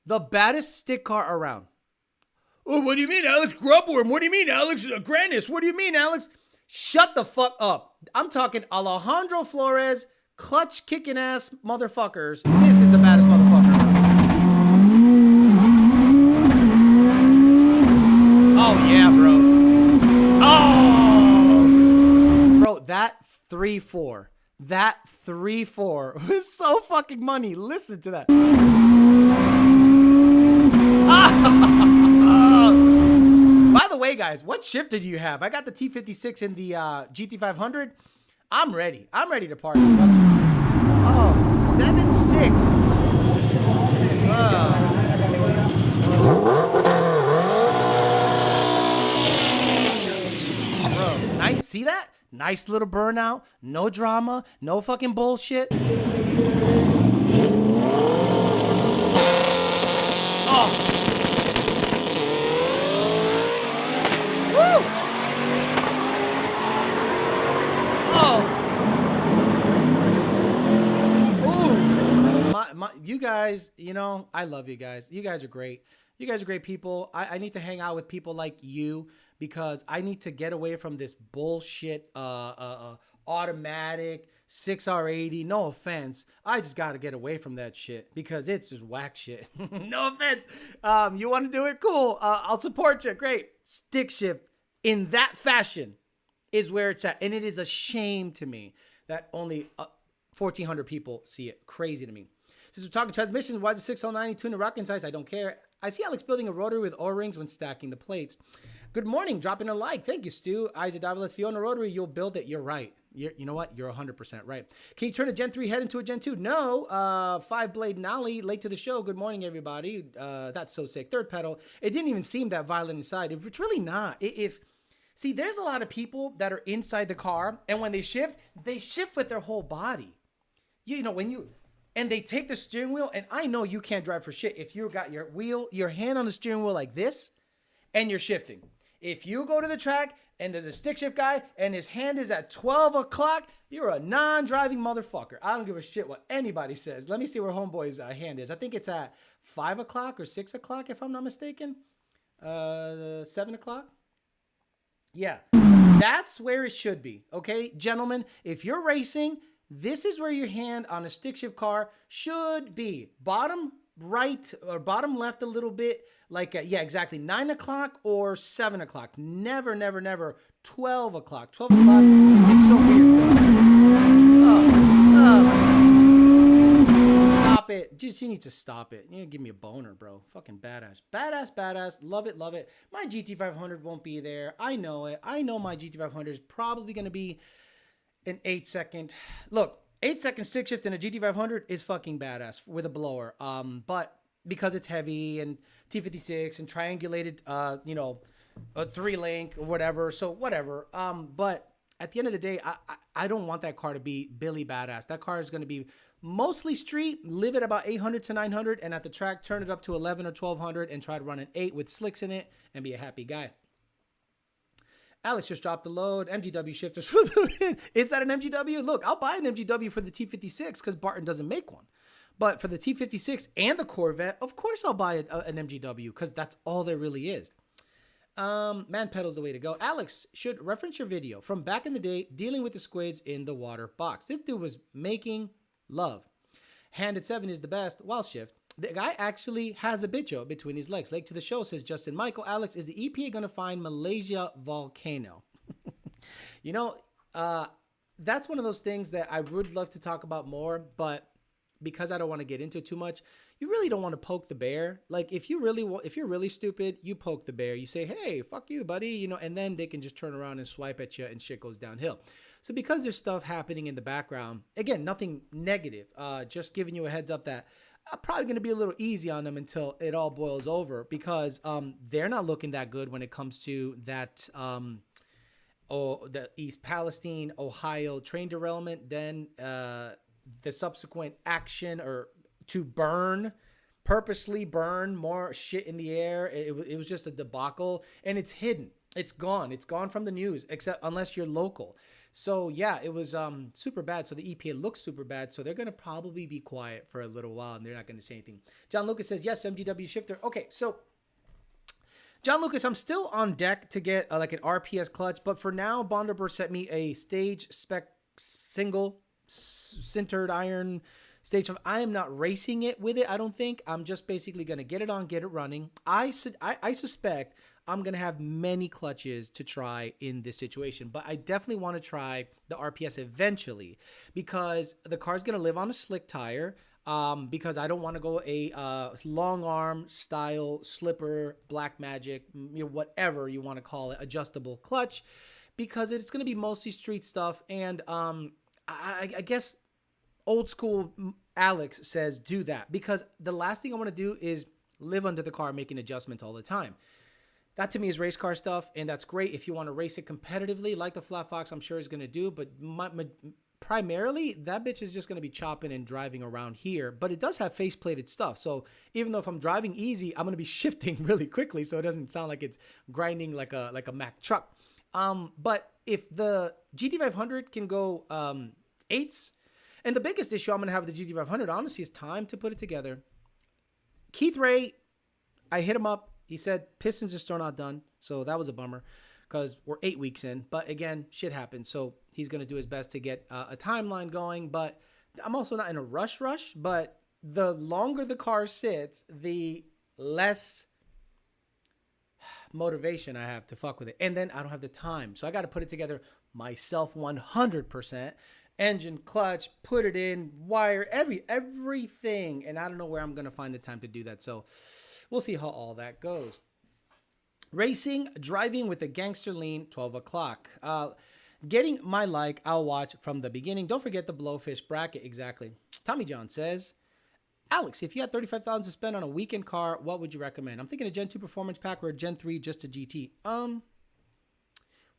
the baddest stick car around. Oh, what do you mean, Alex Grubworm? What do you mean, Alex Granis? What do you mean, Alex? Shut the fuck up. I'm talking Alejandro Flores, clutch kicking ass motherfuckers. This is the baddest motherfucker. Oh, yeah, bro. Oh! Bro, that 3-4. That 3-4 was so fucking money. Listen to that. By the way, guys, what shifter do you have? I got the T56 and the GT500. I'm ready. I'm ready to party. Oh, 7.6. Bro, nice. See that? Nice little burnout. No drama. No fucking bullshit. Oh. You guys, I love you guys. You guys are great. You guys are great people. I need to hang out with people like you because I need to get away from this bullshit automatic 6R80. No offense. I just got to get away from that shit because it's just whack shit. No offense. You want to do it? Cool. I'll support you. Great. Stick shift in that fashion is where it's at. And it is a shame to me that only 1,400 people see it. Crazy to me. Since we're talking transmissions, why is the 6L90 tuned to rocking size? I don't care. I see Alex building a rotary with O-rings when stacking the plates. Good morning. Dropping a like. Thank you, Stu. Isaac Davila, if you own a rotary, you'll build it. You're right. You know what? You're 100% right. Can you turn a Gen 3 head into a Gen 2? No. 5-blade nollie. Late to the show. Good morning, everybody. That's so sick. Third pedal. It didn't even seem that violent inside. It's really not. If See, there's a lot of people that are inside the car, and when they shift with their whole body. You know, and they take the steering wheel, and I know you can't drive for shit if you got your hand on the steering wheel like this, and you're shifting. If you go to the track and there's a stick shift guy and his hand is at 12 o'clock, you're a non-driving motherfucker. I don't give a shit what anybody says. Let me see where homeboy's hand is. I think it's at 5 o'clock or 6 o'clock, if I'm not mistaken. 7 o'clock. Yeah, that's where it should be. Okay, gentlemen, if you're racing, this is where your hand on a stick shift car should be. Bottom right or bottom left a little bit. Like, yeah, exactly. 9 o'clock or 7 o'clock. Never, never, never 12 o'clock. 12 o'clock is so weird to me. Stop it. Just, you need to stop it. You give me a boner, bro. Fucking badass. Badass, badass. Love it, love it. My GT500 won't be there. I know it. I know my GT500 is probably going to be an 8-second. Look, 8-second stick shift in a GT500 is fucking badass with a blower. But because it's heavy and T56 and triangulated, you know, a 3-link or whatever. So whatever. But at the end of the day, I don't want that car to be Billy badass. That car is going to be mostly street, live at about 800 to 900, and at the track, turn it up to 11 or 1200 and try to run an 8 with slicks in it and be a happy guy. Alex just dropped the load. MGW shifters for the win. Is that an MGW? Look, I'll buy an MGW for the T56 because Barton doesn't make one. But for the T56 and the Corvette, of course I'll buy an MGW because that's all there really is. Man pedal's the way to go. Alex should reference your video from back in the day dealing with the squids in the water box. This dude was making love. Hand at 7 is the best. While shift. The guy actually has a bicho between his legs. Lake to the show, says Justin Michael. Alex, is the EPA going to find Malaysia volcano? You know, that's one of those things that I would love to talk about more, but because I don't want to get into too much, you really don't want to poke the bear. Like if you're really stupid, you poke the bear. You say, hey, fuck you, buddy. You know, and then they can just turn around and swipe at you and shit goes downhill. So because there's stuff happening in the background, again, nothing negative, just giving you a heads up that I'm probably going to be a little easy on them until it all boils over because they're not looking that good when it comes to that the East Palestine, Ohio train derailment, then the subsequent action or to purposely burn more shit in the air. It was just a debacle and it's hidden. It's gone. It's gone from the news, except unless you're local. So yeah, it was super bad. So the EPA looks super bad. So they're going to probably be quiet for a little while and they're not going to say anything. John Lucas says, yes, MGW shifter. Okay, so John Lucas, I'm still on deck to get like an RPS clutch. But for now, Bonderburg sent me a stage spec single sintered iron stage. I am not racing it with it, I don't think. I'm just basically going to get it on, get it running. I suspect I'm going to have many clutches to try in this situation, but I definitely want to try the RPS eventually because the car's going to live on a slick tire because I don't want to go a long arm style slipper, black magic, you know, whatever you want to call it, adjustable clutch because it's going to be mostly street stuff. And I guess old school Alex says do that because the last thing I want to do is live under the car making adjustments all the time. That to me is race car stuff, and that's great if you want to race it competitively like the Flat Fox I'm sure is going to do, but primarily that bitch is just going to be chopping and driving around here, but it does have face-plated stuff, so even though if I'm driving easy, I'm going to be shifting really quickly so it doesn't sound like it's grinding like a Mack truck. But if the GT500 can go 8s, and the biggest issue I'm going to have with the GT500, honestly, is time to put it together. Keith Ray, I hit him up. He said pistons are still not done, so that was a bummer because we're 8 weeks in. But again, shit happens, so he's going to do his best to get a timeline going. But I'm also not in a rush, but the longer the car sits, the less motivation I have to fuck with it. And then I don't have the time, so I got to put it together myself 100%. Engine, clutch, put it in, wire, everything. And I don't know where I'm going to find the time to do that, so we'll see how all that goes. Racing, driving with a gangster lean, 12 o'clock. Getting my like, I'll watch from the beginning. Don't forget the Blowfish bracket. Exactly. Tommy John says, Alex, if you had $35,000 to spend on a weekend car, what would you recommend? I'm thinking a Gen 2 performance pack or a Gen 3 just a GT.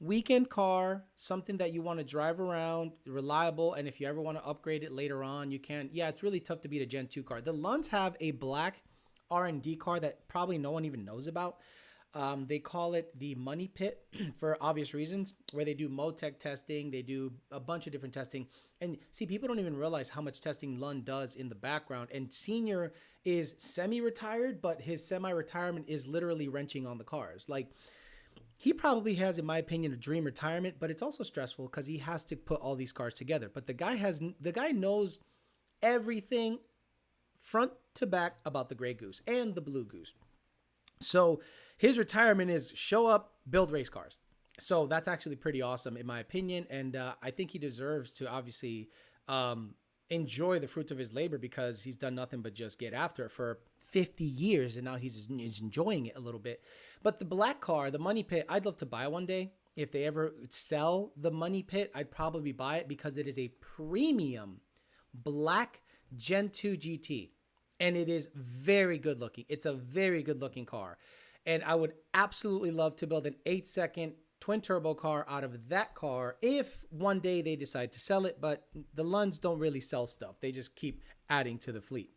weekend car, something that you want to drive around, reliable, and if you ever want to upgrade it later on, you can. Yeah, it's really tough to beat a Gen 2 car. The Lunds have a black R&D car that probably no one even knows about. They call it the Money Pit for obvious reasons, where they do Motec testing, they do a bunch of different testing. And see, people don't even realize how much testing Lund does in the background. And Senior is semi-retired, but his semi-retirement is literally wrenching on the cars. Like, he probably has, in my opinion, a dream retirement, but it's also stressful because he has to put all these cars together. But the guy knows everything front to back about the Gray Goose and the Blue Goose. So his retirement is show up, build race cars. So that's actually pretty awesome in my opinion. And I think he deserves to obviously enjoy the fruits of his labor, because he's done nothing but just get after it for 50 years. And now he's enjoying it a little bit. But the black car, the Money Pit, I'd love to buy one day. If they ever sell the Money Pit, I'd probably buy it because it is a premium black Gen 2 GT. And it is very good looking. It's a very good looking car. And I would absolutely love to build an 8-second twin turbo car out of that car if one day they decide to sell it. But the Lunds don't really sell stuff. They just keep adding to the fleet.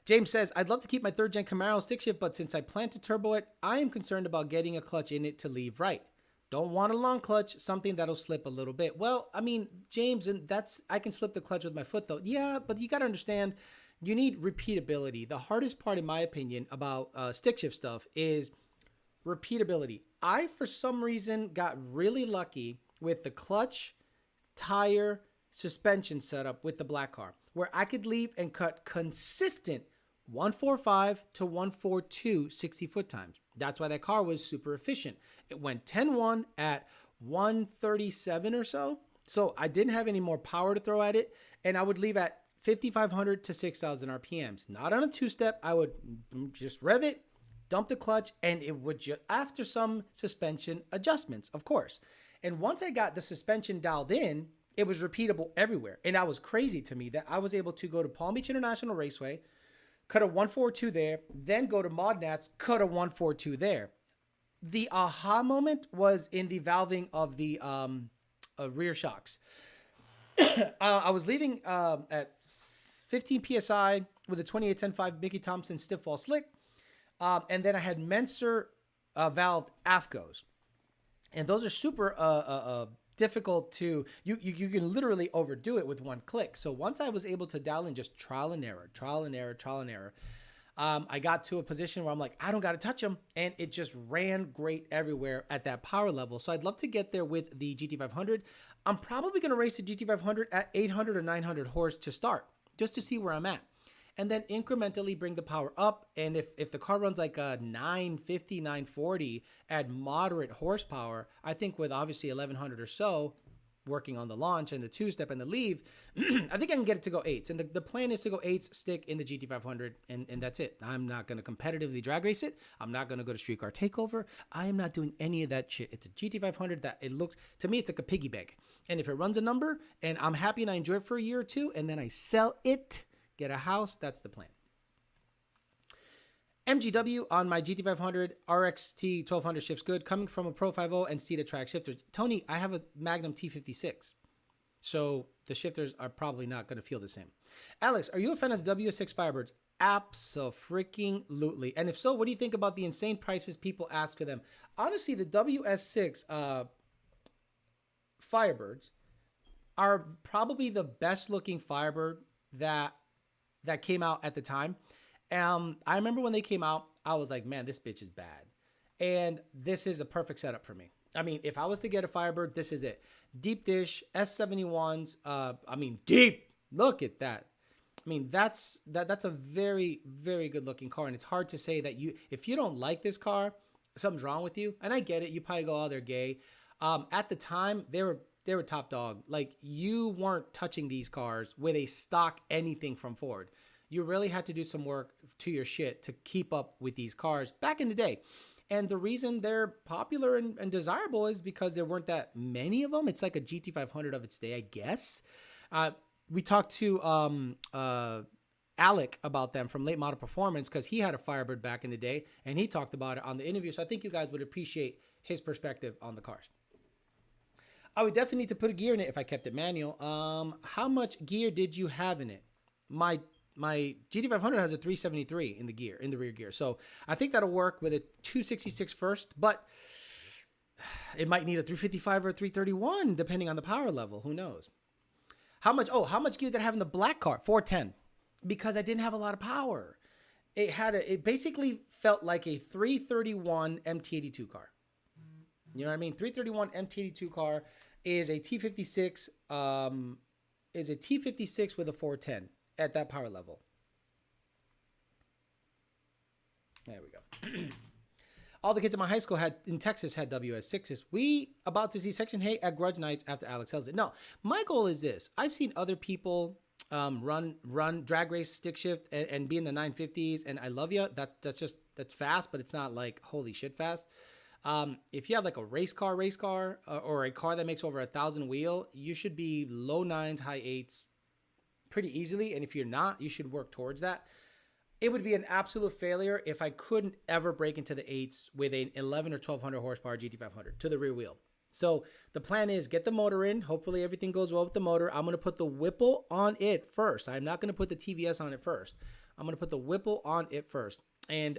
James says, I'd love to keep my 3rd gen Camaro stick shift, but since I plan to turbo it, I am concerned about getting a clutch in it to leave right. Don't want a long clutch, something that'll slip a little bit. Well, I mean, James, and I can slip the clutch with my foot though. Yeah, but you got to understand, you need repeatability. The hardest part, in my opinion, about stick shift stuff is repeatability. I, for some reason, got really lucky with the clutch, tire, suspension setup with the black car, where I could leave and cut consistent 145 to 142 60-foot times. That's why that car was super efficient. It went 10-1 at 137 or so. So I didn't have any more power to throw at it. And I would leave at 5,500 to 6,000 RPMs. Not on a two-step. I would just rev it, dump the clutch, and it would just, after some suspension adjustments, of course. And once I got the suspension dialed in, it was repeatable everywhere. And that was crazy to me that I was able to go to Palm Beach International Raceway, cut a 142 there, then go to Modnats, cut a 142 there. The aha moment was in the valving of the rear shocks. I was leaving at 15 PSI with a 2810.5 Mickey Thompson stiff wall slick. And then I had Menser valved AFCOs. And those are super difficult to, you can literally overdo it with one click. So once I was able to dial in just trial and error, I got to a position where I'm like, I don't got to touch them. And it just ran great everywhere at that power level. So I'd love to get there with the GT500. I'm probably going to race the GT500 at 800 or 900 horse to start, just to see where I'm at. And then incrementally bring the power up. And if the car runs like a 950, 940 at moderate horsepower, I think with obviously 1100 or so, working on the launch and the two-step and the leave, I think I can get it to go 8s. And the plan is to go 8s, stick in the GT500, and that's it. I'm not going to competitively drag race it. I'm not going to go to Street Car Takeover. I am not doing any of that shit. It's a GT500 that it looks, to me, it's like a piggy bank. And if it runs a number, and I'm happy and I enjoy it for a year or two, and then I sell it, get a house, that's the plan. MGW on my GT500 RXT 1200 shifts good, coming from a Pro 50 and Cedar track shifters. Tony, I have a Magnum T56, so the shifters are probably not going to feel the same. Alex, are you a fan of the WS6 Firebirds? Abso-freaking-lutely. And if so, what do you think about the insane prices people ask for them? Honestly, the WS6 Firebirds are probably the best looking Firebird that came out at the time. I remember when they came out, I was like, man, this bitch is bad. And this is a perfect setup for me. I mean, if I was to get a Firebird, this is it. Deep dish, S71s. I mean, deep. Look at that. I mean, that's a very, very good looking car. And it's hard to say that if you don't like this car, something's wrong with you. And I get it. You probably go, oh, they're gay. At the time, they were top dog. Like, you weren't touching these cars with a stock anything from Ford. You really had to do some work to your shit to keep up with these cars back in the day. And the reason they're popular and desirable is because there weren't that many of them. It's like a GT500 of its day, I guess. We talked to Alec about them from Late Model Performance because he had a Firebird back in the day and he talked about it on the interview. So I think you guys would appreciate his perspective on the cars. I would definitely need to put a gear in it if I kept it manual. How much gear did you have in it? My GT500 has a 373 in the rear gear. So I think that'll work with a 266 first, but it might need a 355 or a 331 depending on the power level. Who knows? How much gear did I have in the black car? 410. Because I didn't have a lot of power. It basically felt like a 331 MT82 car. You know what I mean? 331 MT82 car is a T56 with a 410 at that power level. There we go. All the kids at my high school in Texas had WS6s. We about to see Section 8 at Grudge Nights after Alex sells it. No, my goal is this. I've seen other people run drag race stick shift and be in the 950s, and I love you. That's fast, but it's not like holy shit fast. If you have like a race car, or a car that makes over 1,000 wheel, you should be low 9s, high 8s pretty easily. And if you're not, you should work towards that. It would be an absolute failure if I couldn't ever break into the 8s with an 11 or 1200 horsepower GT500 to the rear wheel. So the plan is get the motor in. Hopefully everything goes well with the motor. I'm going to put the Whipple on it first. I'm not going to put the TVS on it first. I'm going to put the Whipple on it first. And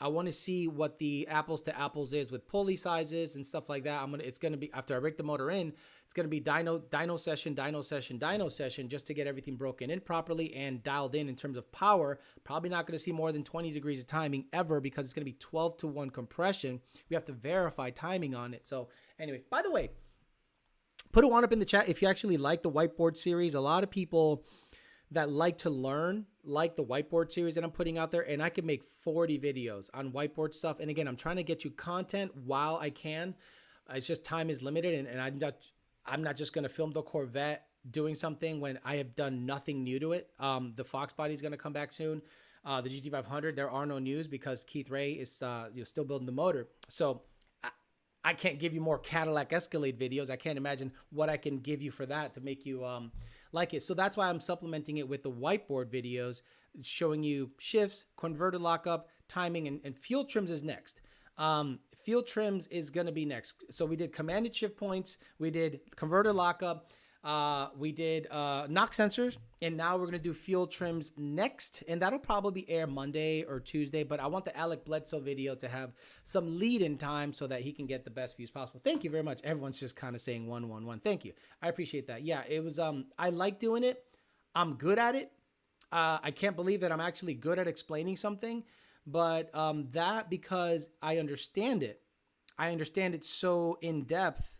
I want to see what the apples to apples is with pulley sizes and stuff like that. It's going to be, after I break the motor in, it's going to be dyno session just to get everything broken in properly and dialed in terms of power. Probably not going to see more than 20 degrees of timing ever because it's going to be 12-to-1 compression. We have to verify timing on it. So anyway, by the way, put a one up in the chat if you actually like the whiteboard series. A lot of people that like to learn like the whiteboard series that I'm putting out there, and I could make 40 videos on whiteboard stuff. And again, I'm trying to get you content while I can. It's just time is limited, and I'm not just going to film the Corvette doing something when I have done nothing new to it. The Fox body is going to come back soon. The GT500, there are no news because Keith Ray is still building the motor. So I can't give you more Cadillac Escalade videos. I can't imagine what I can give you for that to make you like it. So that's why I'm supplementing it with the whiteboard videos, showing you shifts, converter lockup, timing, and fuel trims is next. Fuel trims is going to be next. So we did commanded shift points. We did converter lockup. We did knock sensors, and now we're going to do fuel trims next, and that'll probably air Monday or Tuesday, but I want the Alec Bledsoe video to have some lead in time so that he can get the best views possible. Thank you very much. Everyone's just kind of saying 111. Thank you. I appreciate that. Yeah, it was, I like doing it. I'm good at it. I can't believe that I'm actually good at explaining something, but that because I understand it so in depth,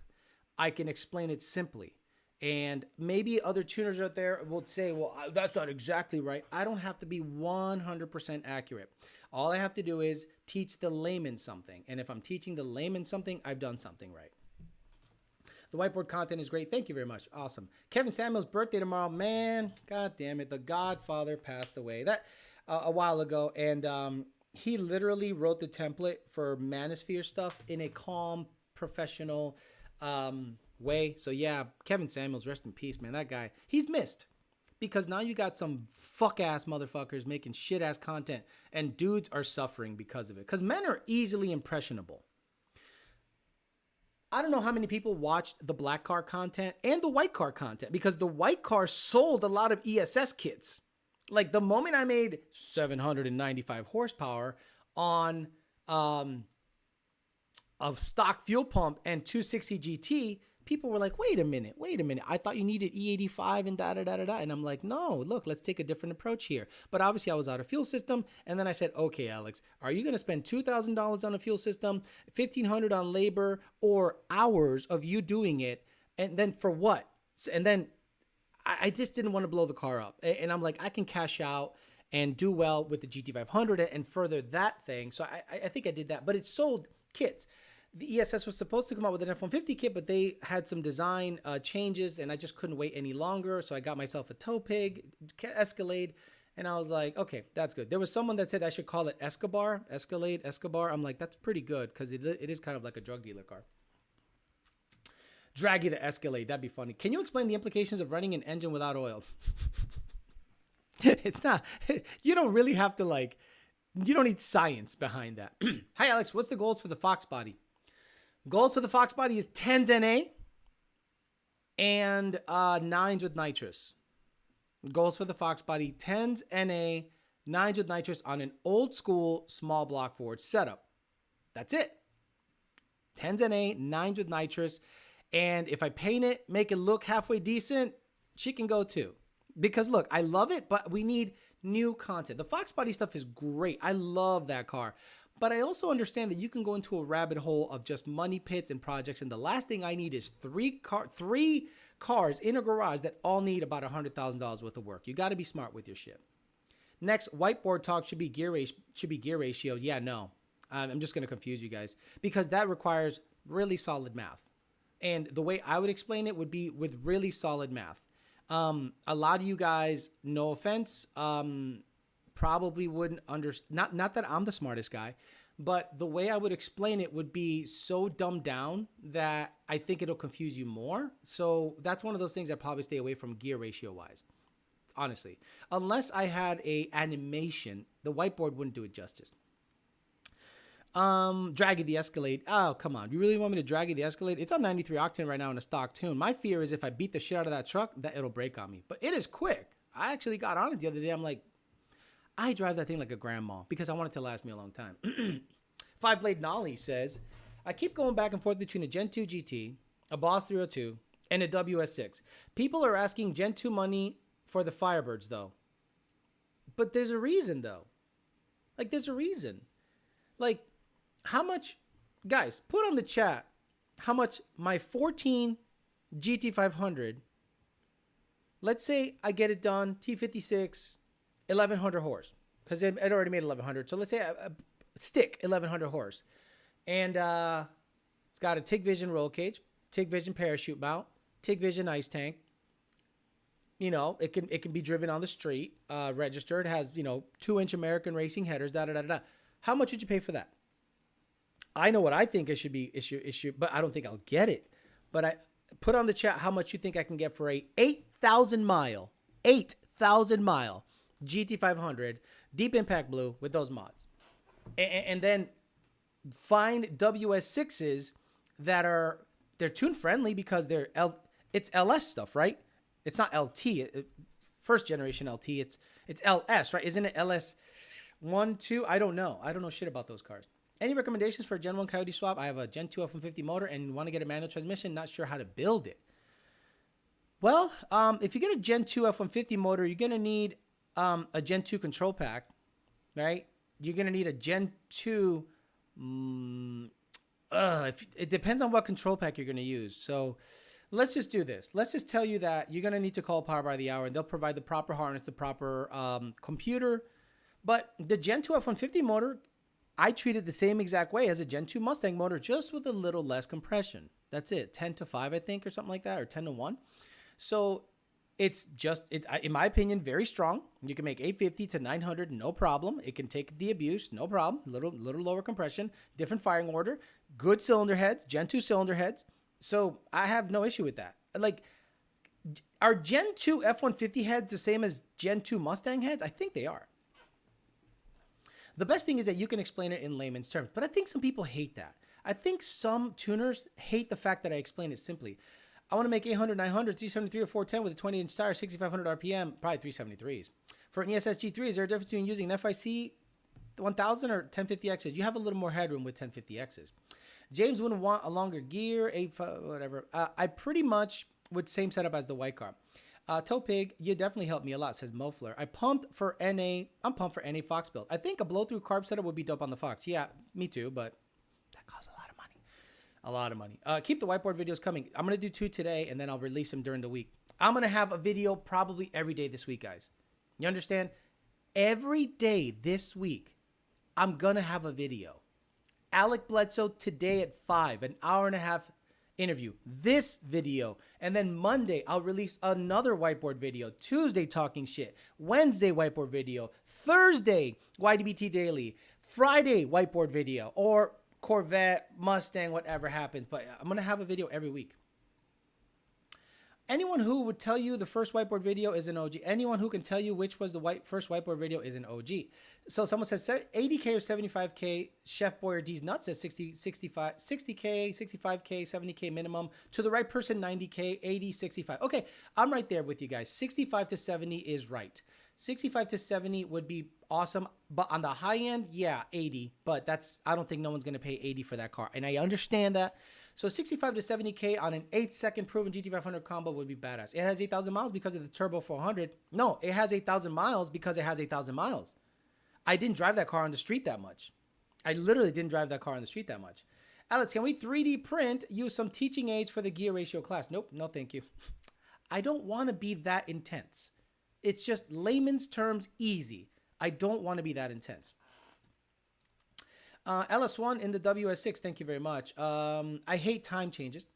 I can explain it simply. And maybe other tuners out there will say, well, that's not exactly right. I don't have to be 100% accurate. All I have to do is teach the layman something. And if I'm teaching the layman something, I've done something right. The whiteboard content is great. Thank you very much. Awesome. Kevin Samuel's birthday tomorrow. Man, God damn it. The Godfather passed away a while ago. And he literally wrote the template for Manosphere stuff in a calm, professional way. So yeah, Kevin Samuels, rest in peace, man. That guy, he's missed because now you got some fuck ass motherfuckers making shit ass content and dudes are suffering because of it. Because men are easily impressionable. I don't know how many people watched the black car content and the white car content because the white car sold a lot of ESS kits. Like the moment I made 795 horsepower on a stock fuel pump and 260 GT, people were like, wait a minute. I thought you needed E85 and da-da-da-da-da. And I'm like, no, look, let's take a different approach here. But obviously I was out of fuel system. And then I said, okay, Alex, are you going to spend $2,000 on a fuel system, $1,500 on labor, or hours of you doing it? And then for what? And then I just didn't want to blow the car up. And I'm like, I can cash out and do well with the GT500 and further that thing. So I think I did that. But it sold kits. The ESS was supposed to come out with an F-150 kit, but they had some design changes, and I just couldn't wait any longer. So I got myself a tow pig Escalade, and I was like, okay, that's good. There was someone that said I should call it Escobar. I'm like, that's pretty good because it is kind of like a drug dealer car. Draggy the Escalade, that'd be funny. Can you explain the implications of running an engine without oil? It's not, you don't really have to like, you don't need science behind that. Hi, Alex. What's the goals for the Fox body? Goals for the Fox body is 10s NA and 9s with nitrous. Goals for the Fox body, 10s NA, 9s with nitrous on an old school small block forward setup. That's it. 10s NA, 9s with nitrous. And if I paint it, make it look halfway decent, she can go too. Because look, I love it, but we need new content. The Fox body stuff is great. I love that car. But I also understand that you can go into a rabbit hole of just money pits and projects. And the last thing I need is three cars in a garage that all need about $100,000 worth of work. You got to be smart with your shit. Next, whiteboard talk should be gear ratio. Yeah, no. I'm just going to confuse you guys because that requires really solid math. And the way I would explain it would be with really solid math. A lot of you guys, no offense, probably wouldn't understand. Not that I'm the smartest guy, but the way I would explain it would be so dumbed down that I think it'll confuse you more. So that's one of those things I probably stay away from gear ratio wise, honestly. Unless I had a animation, the whiteboard wouldn't do it justice. Draggy the Escalade. Oh, come on. You really want me to draggy the Escalade? It's on 93 octane right now in a stock tune. My fear is if I beat the shit out of that truck, that it'll break on me. But it is quick. I actually got on it the other day. I'm like, I drive that thing like a grandma because I want it to last me a long time. 5-Blade Nolly says, I keep going back and forth between a Gen 2 GT, a Boss 302, and a WS6. People are asking Gen 2 money for the Firebirds, though. But there's a reason, though. Like, there's a reason. Like, how much, guys, put on the chat how much my 14 GT500, let's say I get it done, T56, 1100 horse, because it already made 1100. So let's say a stick 1100 horse. And it's got a TIG Vision roll cage, TIG Vision parachute mount, TIG Vision ice tank. You know, it can be driven on the street, registered, has, 2-inch American racing headers, How much would you pay for that? I know what I think it should be issue, but I don't think I'll get it. But I put on the chat how much you think I can get for a 8,000 mile GT500 deep impact blue with those mods. And then find WS6s that they're tune friendly because it's LS stuff, right? It's not LT, first generation LT. It's LS, right? Isn't it LS 1, 2? I don't know. I don't know shit about those cars. Any recommendations for a Gen 1 Coyote swap? I have a Gen 2 F-150 motor and want to get a manual transmission. Not sure how to build it. Well, if you get a Gen 2 F-150 motor, you're going to need a Gen 2 control pack, right? You're going to need a Gen 2. It depends on what control pack you're going to use. So let's just do this. Let's just tell you that you're going to need to call Power by the Hour, and they'll provide the proper harness, the proper computer. But the Gen 2 F-150 motor, I treat it the same exact way as a Gen 2 Mustang motor, just with a little less compression. That's it. 10-5, I think, or something like that, or 10-1. So it's just, in my opinion, very strong. You can make 850 to 900, no problem. It can take the abuse, no problem. Little lower compression, different firing order, good cylinder heads, Gen 2 cylinder heads. So I have no issue with that. Like, are Gen 2 F-150 heads the same as Gen 2 Mustang heads? I think they are. The best thing is that you can explain it in layman's terms, but I think some people hate that. I think some tuners hate the fact that I explain it simply. I want to make 800, 900, 373, or 410 with a 20-inch tire, 6,500 RPM, probably 373s. For an ESS G3, is there a difference between using an FIC 1000 or 1050Xs? You have a little more headroom with 1050Xs. James wouldn't want a longer gear, whatever. I pretty much would same setup as the white car. Topig, you definitely helped me a lot, says Mofler. I'm pumped for NA Fox build. I think a blow-through carb setup would be dope on the Fox. Yeah, me too, but that costs a lot of money. A lot of money. Keep the whiteboard videos coming. I'm going to do 2 today, and then I'll release them during the week. I'm going to have a video probably every day this week, guys. You understand? Every day this week, I'm going to have a video. Alec Bledsoe today at 5, an hour and a half interview, this video, and then Monday I'll release another whiteboard video, Tuesday talking shit, Wednesday whiteboard video, Thursday YDBT daily, Friday whiteboard video, or Corvette, Mustang, whatever happens. But I'm gonna have a video every week. Anyone who would tell you the first whiteboard video is an OG. Anyone who can tell you which was the first whiteboard video is an OG. So someone says 80K or 75K. Chef Boyer D's Nuts says 60K, 65K, 70K minimum. To the right person, 90K, 80, 65. Okay, I'm right there with you guys. 65 to 70 is right. 65 to 70 would be awesome. But on the high end, yeah, 80. But I don't think no one's going to pay 80 for that car. And I understand that. So 65 to 70K on an 8-second proven GT500 combo would be badass. It has 8,000 miles because of the Turbo 400. No, it has 8,000 miles because it has 8,000 miles. I didn't drive that car on the street that much. I literally didn't drive that car on the street that much. Alex, can we 3D print, use some teaching aids for the gear ratio class? Nope, no thank you. I don't want to be that intense. It's just layman's terms easy. I don't want to be that intense. LS1 in the WS6, thank you very much. I hate time changes.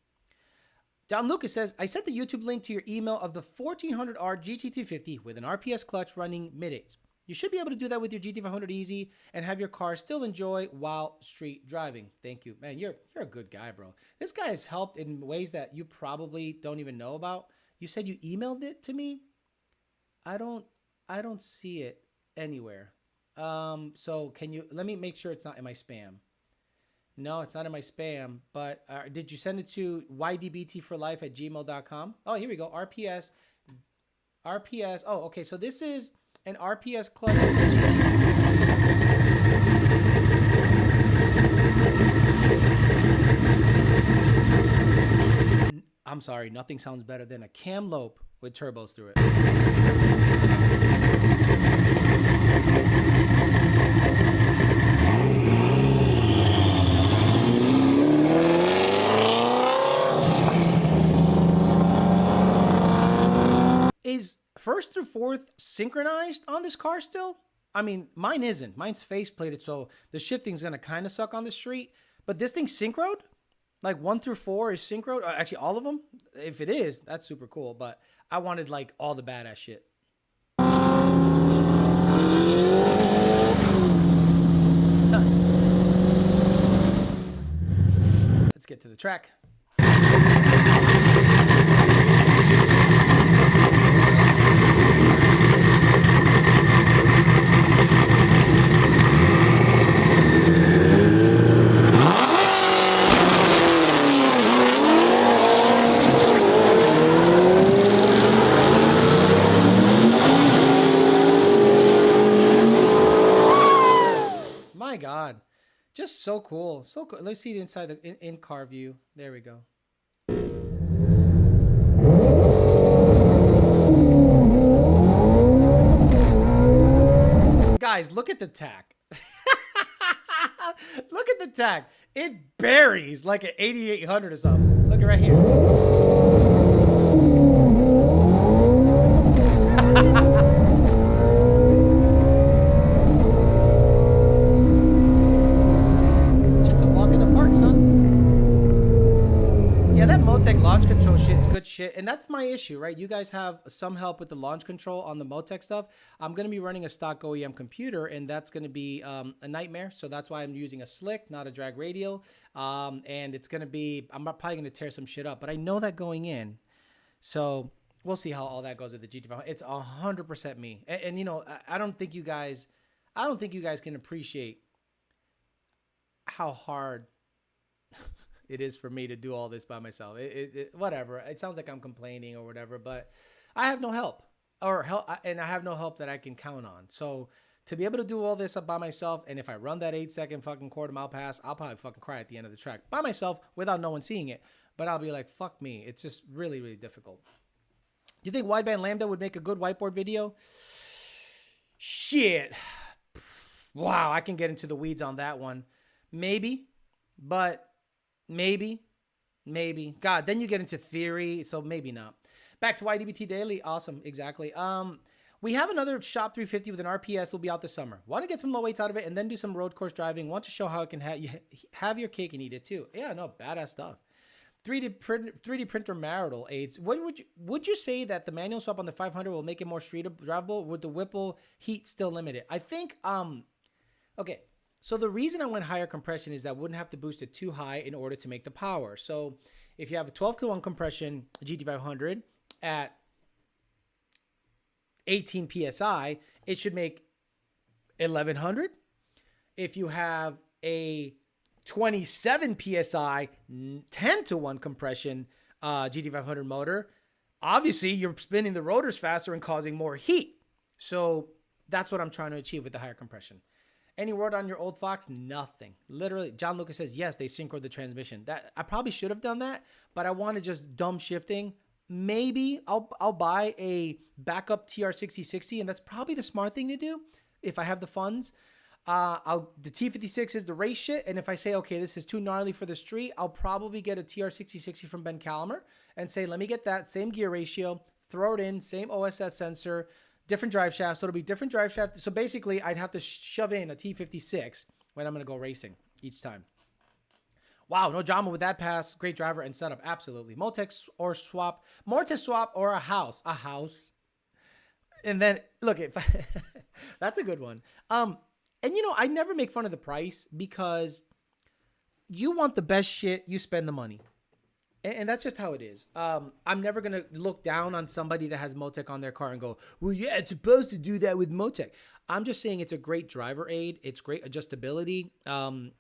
Don Lucas says, I sent the YouTube link to your email of the 1400R GT350 with an RPS clutch running mid-8s. You should be able to do that with your GT500 easy and have your car still enjoy while street driving. Thank you. Man, you're a good guy, bro. This guy has helped in ways that you probably don't even know about. You said you emailed it to me? I don't see it anywhere. So can you, let me make sure it's not in my spam. No, it's not in my spam, but did you send it to ydbtforlife@gmail.com? Oh, here we go. RPS. Oh, okay. So this is an RPS clutch GT. I'm sorry. Nothing sounds better than a Camlope with turbos through it. Is first through fourth synchronized on this car still? I mean, mine isn't. Mine's face plated, so the shifting's gonna kind of suck on the street. But this thing's synchroed? Like 1 through 4 is synchroed? Actually, all of them? If it is, that's super cool. But I wanted like all the badass shit. Let's get to the track. My God, just so cool. So cool. Let's see the inside, the in-car view. There we go. Guys, look at the tack. Look at the tack. It buries like an 8800 or something. Look at right here. Launch control shit's good shit, and that's my issue, right? You guys have some help with the launch control on the Motec stuff. I'm going to be running a stock OEM computer, and that's going to be a nightmare. So that's why I'm using a slick, not a drag radial. And it's going to be, I'm probably going to tear some shit up, but I know that going in. So we'll see how all that goes with the GT500. It's 100% me. And you know, I don't think you guys can appreciate how hard it is for me to do all this by myself. Whatever. It sounds like I'm complaining or whatever, but I have no help, and I have no help that I can count on. So to be able to do all this up by myself, and if I run that 8-second fucking quarter mile pass, I'll probably fucking cry at the end of the track by myself without no one seeing it. But I'll be like, fuck me. It's just really, really difficult. Do you think wideband lambda would make a good whiteboard video? Shit. Wow, I can get into the weeds on that one. Maybe, but maybe. God, then you get into theory, so maybe not. Back to YDBT Daily. Awesome, exactly. We have another Shop 350 with an RPS will be out this summer. Want to get some low weights out of it and then do some road course driving. Want to show how it can have your cake and eat it too. Yeah, no, badass stuff. 3D printer marital aids. What would you say that the manual swap on the 500 will make it more street drivable? Would the Whipple heat still limit it? I think, okay. So the reason I went higher compression is that I wouldn't have to boost it too high in order to make the power. So if you have a 12-to-1 compression GT500 at 18 psi, it should make 1100. If you have a 27 psi 10 to 1 compression GT500 motor, obviously you're spinning the rotors faster and causing more heat. So that's what I'm trying to achieve with the higher compression. Any word on your old Fox? Nothing. Literally, John Lucas says, yes, they synchroed the transmission. That I probably should have done that, but I wanted just dumb shifting. Maybe I'll buy a backup TR6060, and that's probably the smart thing to do if I have the funds. The T56 is the race shit, and if I say, okay, this is too gnarly for the street, I'll probably get a TR6060 from Ben Calamer and say, let me get that same gear ratio, throw it in, same OSS sensor, different drive shaft. So it'll be different drive shaft. So basically, I'd have to shove in a T56 when I'm going to go racing each time. Wow, no drama with that pass. Great driver and setup. Absolutely. Mortex or swap. Mortex swap or a house. A house. And then, look, that's a good one. And, you know, I never make fun of the price because you want the best shit, you spend the money. And that's just how it is. I'm never going to look down on somebody that has Motec on their car and go, well, yeah, it's supposed to do that with Motec. I'm just saying it's a great driver aid. It's great adjustability.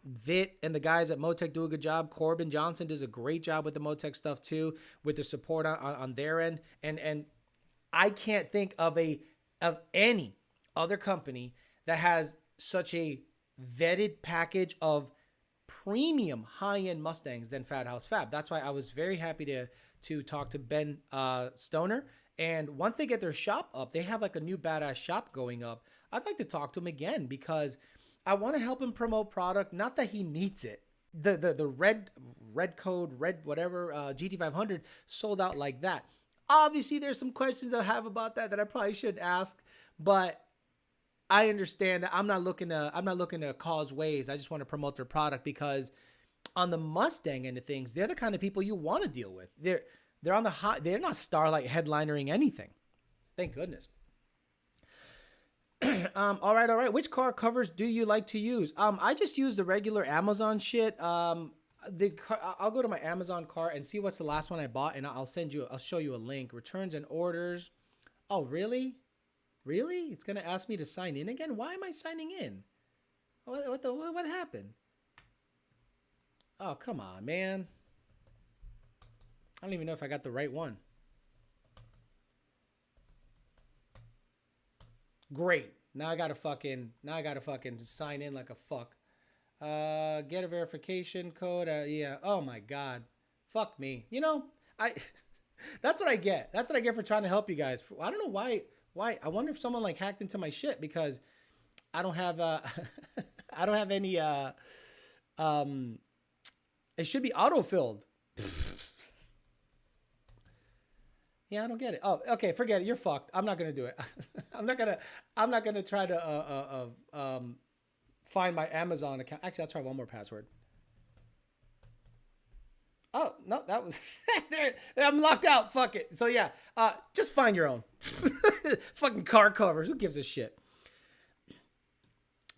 Vit and the guys at Motec do a good job. Corbin Johnson does a great job with the Motec stuff too, with the support on their end. And I can't think of any other company that has such a vetted package of premium high-end Mustangs than Fat House Fab. That's why I was very happy to talk to Ben Stoner. And once they get their shop up, they have like a new badass shop going up. I'd like to talk to him again because I want to help him promote product. Not that he needs it. The red whatever GT500 sold out like that. Obviously, there's some questions I have about that I probably shouldn't ask, but I understand that I'm not looking to cause waves. I just want to promote their product because on the Mustang end of things, they're the kind of people you want to deal with. They're on the hot. They're not Starlight headlinering anything. Thank goodness. All right. Which car covers do you like to use? I just use the regular Amazon shit. I'll go to my Amazon cart and see what's the last one I bought, and I'll show you a link. Returns and orders. Oh, really? Really? It's going to ask me to sign in again? Why am I signing in? What happened? Oh, come on, man. I don't even know if I got the right one. Great. Now I got to fucking sign in like a fuck. Get a verification code. Yeah. Oh my God. Fuck me. You know, that's what I get. That's what I get for trying to help you guys. I don't know why. I wonder if someone like hacked into my shit because I don't have I don't have any it should be auto-filled. Yeah, I don't get it. Oh, okay, forget it. You're fucked. I'm not going to do it. I'm not going to try to find my Amazon account. Actually, I'll try one more password. Oh, no, that was there. I'm locked out. Fuck it. So yeah, just find your own. Fucking car covers. Who gives a shit?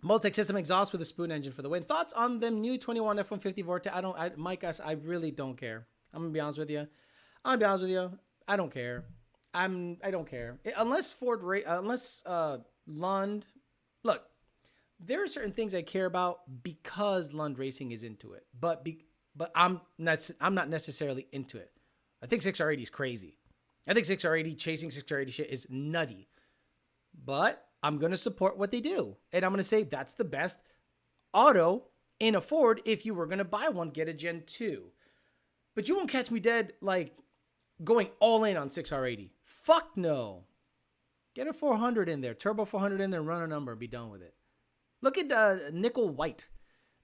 Multec system exhaust with a spoon engine for the win. Thoughts on them new 21 F-150 Vortex? Mike, I really don't care. I'm gonna be honest with you. I don't care. I don't care unless Lund. Look, there are certain things I care about because Lund Racing is into it, but I'm not necessarily into it. I think 6R80 is crazy. I think 6R80 chasing 6R80 shit is nutty, but I'm going to support what they do. And I'm going to say that's the best auto in a Ford. If you were going to buy one, get a Gen 2. But you won't catch me dead like going all in on 6R80. Fuck no. Get a 400 in there, turbo 400 in there, run a number and be done with it. Look at Nickel White.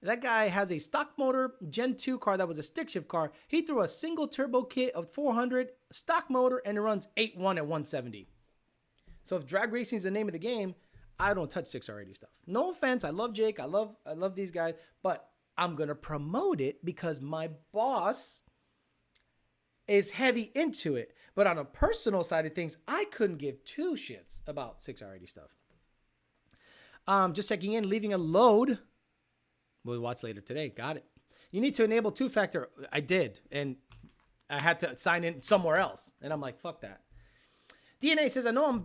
That guy has a stock motor Gen 2 car that was a stick shift car. He threw a single turbo kit of 400, stock motor, and it runs 8.1 at 170. So if drag racing is the name of the game, I don't touch 6R80 stuff. No offense. I love Jake. I love these guys. But I'm going to promote it because my boss is heavy into it. But on a personal side of things, I couldn't give two shits about 6R80 stuff. Just checking in, leaving a load. We'll watch later today. Got it. You need to enable two-factor. I did. And I had to sign in somewhere else. And I'm like, fuck that. DNA says, I know I'm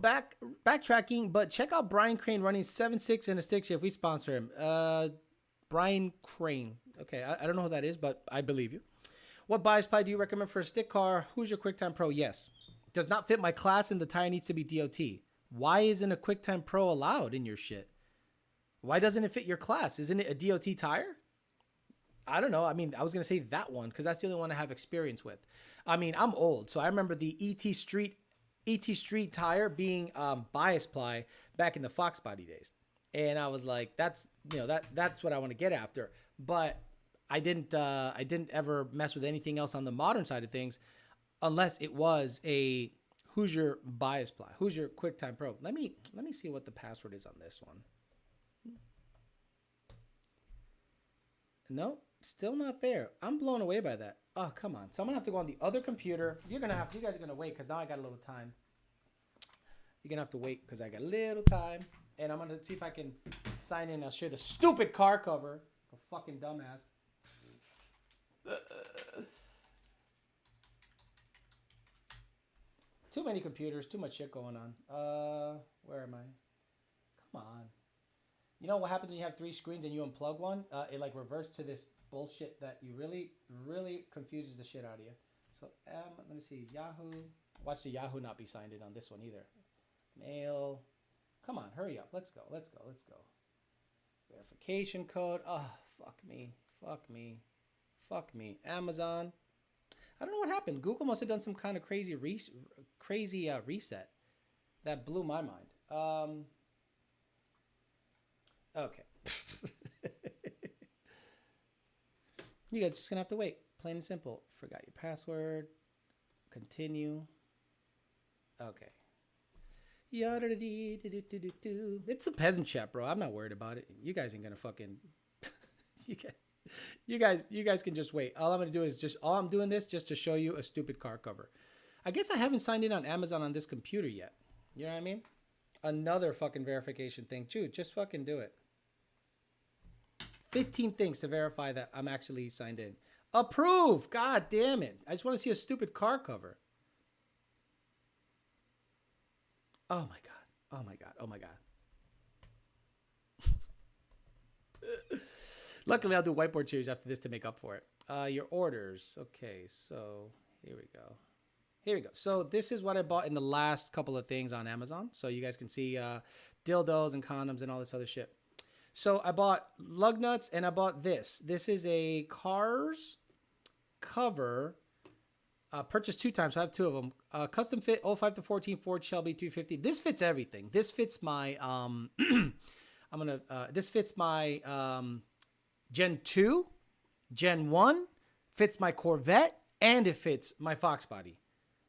backtracking, but check out Brian Crane running 7.6 and a 6 if we sponsor him. Brian Crane. Okay, I don't know who that is, but I believe you. What bias ply do you recommend for a stick car? Who's your QuickTime Pro? Yes. Does not fit my class and the tire needs to be DOT. Why isn't a QuickTime Pro allowed in your shit? Why doesn't it fit your class? Isn't it a DOT tire? I don't know. I mean, I was going to say that one because that's the only one I have experience with. I mean, I'm old, so I remember the ET Street tire being bias ply back in the Fox Body days. And I was like, that's what I want to get after. But I didn't ever mess with anything else on the modern side of things unless it was a Hoosier bias ply, Hoosier QuickTime Pro. Let me see what the password is on this one. No, still not there. I'm blown away by that. Oh, come on. So I'm gonna have to go on the other computer. You guys are gonna wait because now I got a little time. You're gonna have to wait because I got a little time. And I'm gonna see if I can sign in. I'll share the stupid car cover. A fucking dumbass. Too many computers, too much shit going on. Where am I? Come on. You know what happens when you have 3 screens and you unplug one? It like reverts to this bullshit that you really confuses the shit out of you. So let me see, Yahoo. Watch the Yahoo not be signed in on this one either. Mail. Come on, hurry up. Let's go. Verification code. Oh, fuck me. Amazon. I don't know what happened. Google must have done some kind of crazy reset that blew my mind. Okay. You guys just gonna have to wait. Plain and simple. Forgot your password. Continue. Okay. It's a peasant chat, bro. I'm not worried about it. You guys ain't gonna fucking. You guys can just wait. All I'm gonna do is I'm doing this just to show you a stupid car cover. I guess I haven't signed in on Amazon on this computer yet. You know what I mean? Another fucking verification thing. Dude, just fucking do it. 15 things to verify that I'm actually signed in. Approve! God damn it. I just want to see a stupid car cover. Oh my God. Luckily, I'll do whiteboard series after this to make up for it. Your orders. Okay, so here we go. So this is what I bought in the last couple of things on Amazon. So you guys can see dildos and condoms and all this other shit. So I bought lug nuts and I bought this. This is a Cars cover. Purchased 2 times. So I have 2 of them. Custom fit 05 to 14 Ford Shelby 350. This fits everything. This fits my this fits my Gen 2, Gen 1, fits my Corvette, and it fits my Fox Body.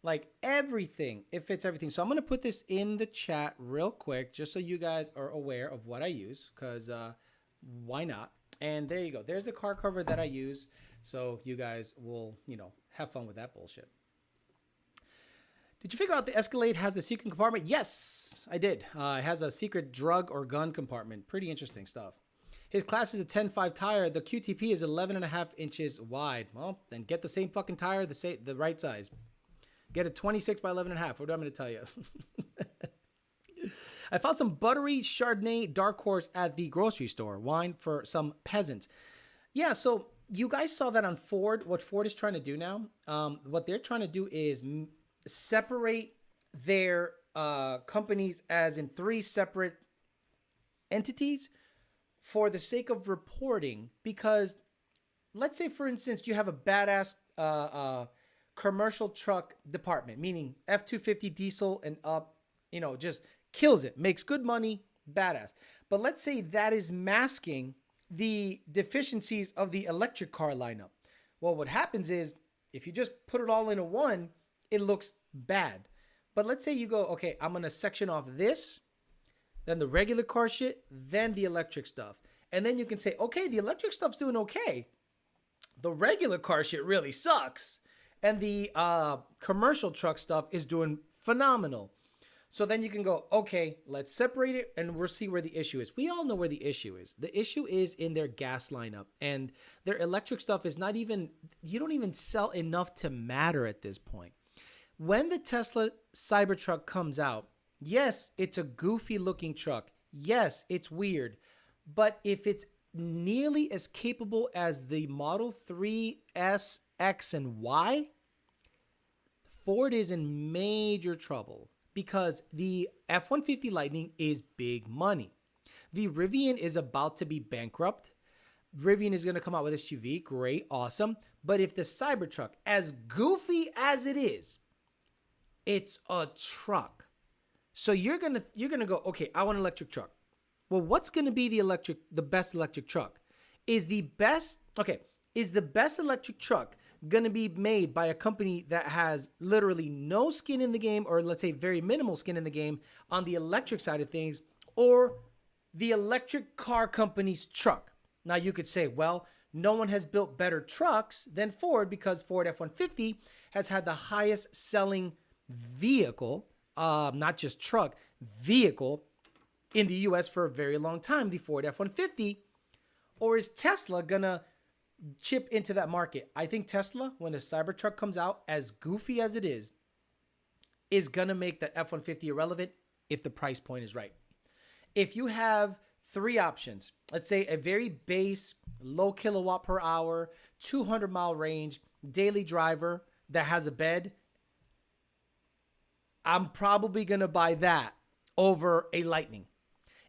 Like everything, it fits everything. So I'm going to put this in the chat real quick just so you guys are aware of what I use because why not? And there you go. There's the car cover that I use. So you guys will, have fun with that bullshit. Did you figure out the Escalade has the secret compartment? Yes, I did. It has a secret drug or gun compartment. Pretty interesting stuff. His class is a 10.5 tire. The QTP is 11.5 inches wide. Well, then get the same fucking tire, the right size. Get a 26 by 11.5. What do I going to tell you? I found some buttery Chardonnay Dark Horse at the grocery store. Wine for some peasants. Yeah, so you guys saw that on Ford. What Ford is trying to do now, what they're trying to do is separate their companies as in 3 separate entities for the sake of reporting. Because let's say, for instance, you have a badass commercial truck department, meaning F-250 diesel and up, just kills it, makes good money, badass. But let's say that is masking the deficiencies of the electric car lineup. Well, what happens is if you just put it all into one, it looks bad. But let's say you go, okay, I'm going to section off this, then the regular car shit, then the electric stuff. And then you can say, okay, the electric stuff's doing okay. The regular car shit really sucks. And the commercial truck stuff is doing phenomenal. So then you can go, okay, let's separate it and we'll see where the issue is. We all know where the issue is. The issue is in their gas lineup, and their electric stuff is not even, you don't even sell enough to matter at this point. when the Tesla Cybertruck comes out, yes, it's a goofy looking truck. Yes, it's weird. But if it's nearly as capable as the Model 3, S, X, and Y, Ford is in major trouble because the F-150 Lightning is big money. The Rivian is about to be bankrupt. Rivian is going to come out with SUV. Great, awesome. But if the Cybertruck, as goofy as it is, it's a truck. So you're gonna go, okay, I want an electric truck. Well, what's gonna be the best electric truck? Is the best electric truck gonna be made by a company that has literally no skin in the game, or let's say very minimal skin in the game on the electric side of things, or the electric car company's truck? Now you could say, well, no one has built better trucks than Ford because Ford F-150 has had the highest selling vehicle, not just truck, vehicle in the US for a very long time, the Ford F-150. Or is Tesla gonna chip into that market? I think Tesla, when the Cybertruck comes out, as goofy as it is gonna make the F-150 irrelevant if the price point is right. If you have three options, let's say a very base, low kilowatt per hour, 200-mile range, daily driver that has a bed, I'm probably going to buy that over a Lightning.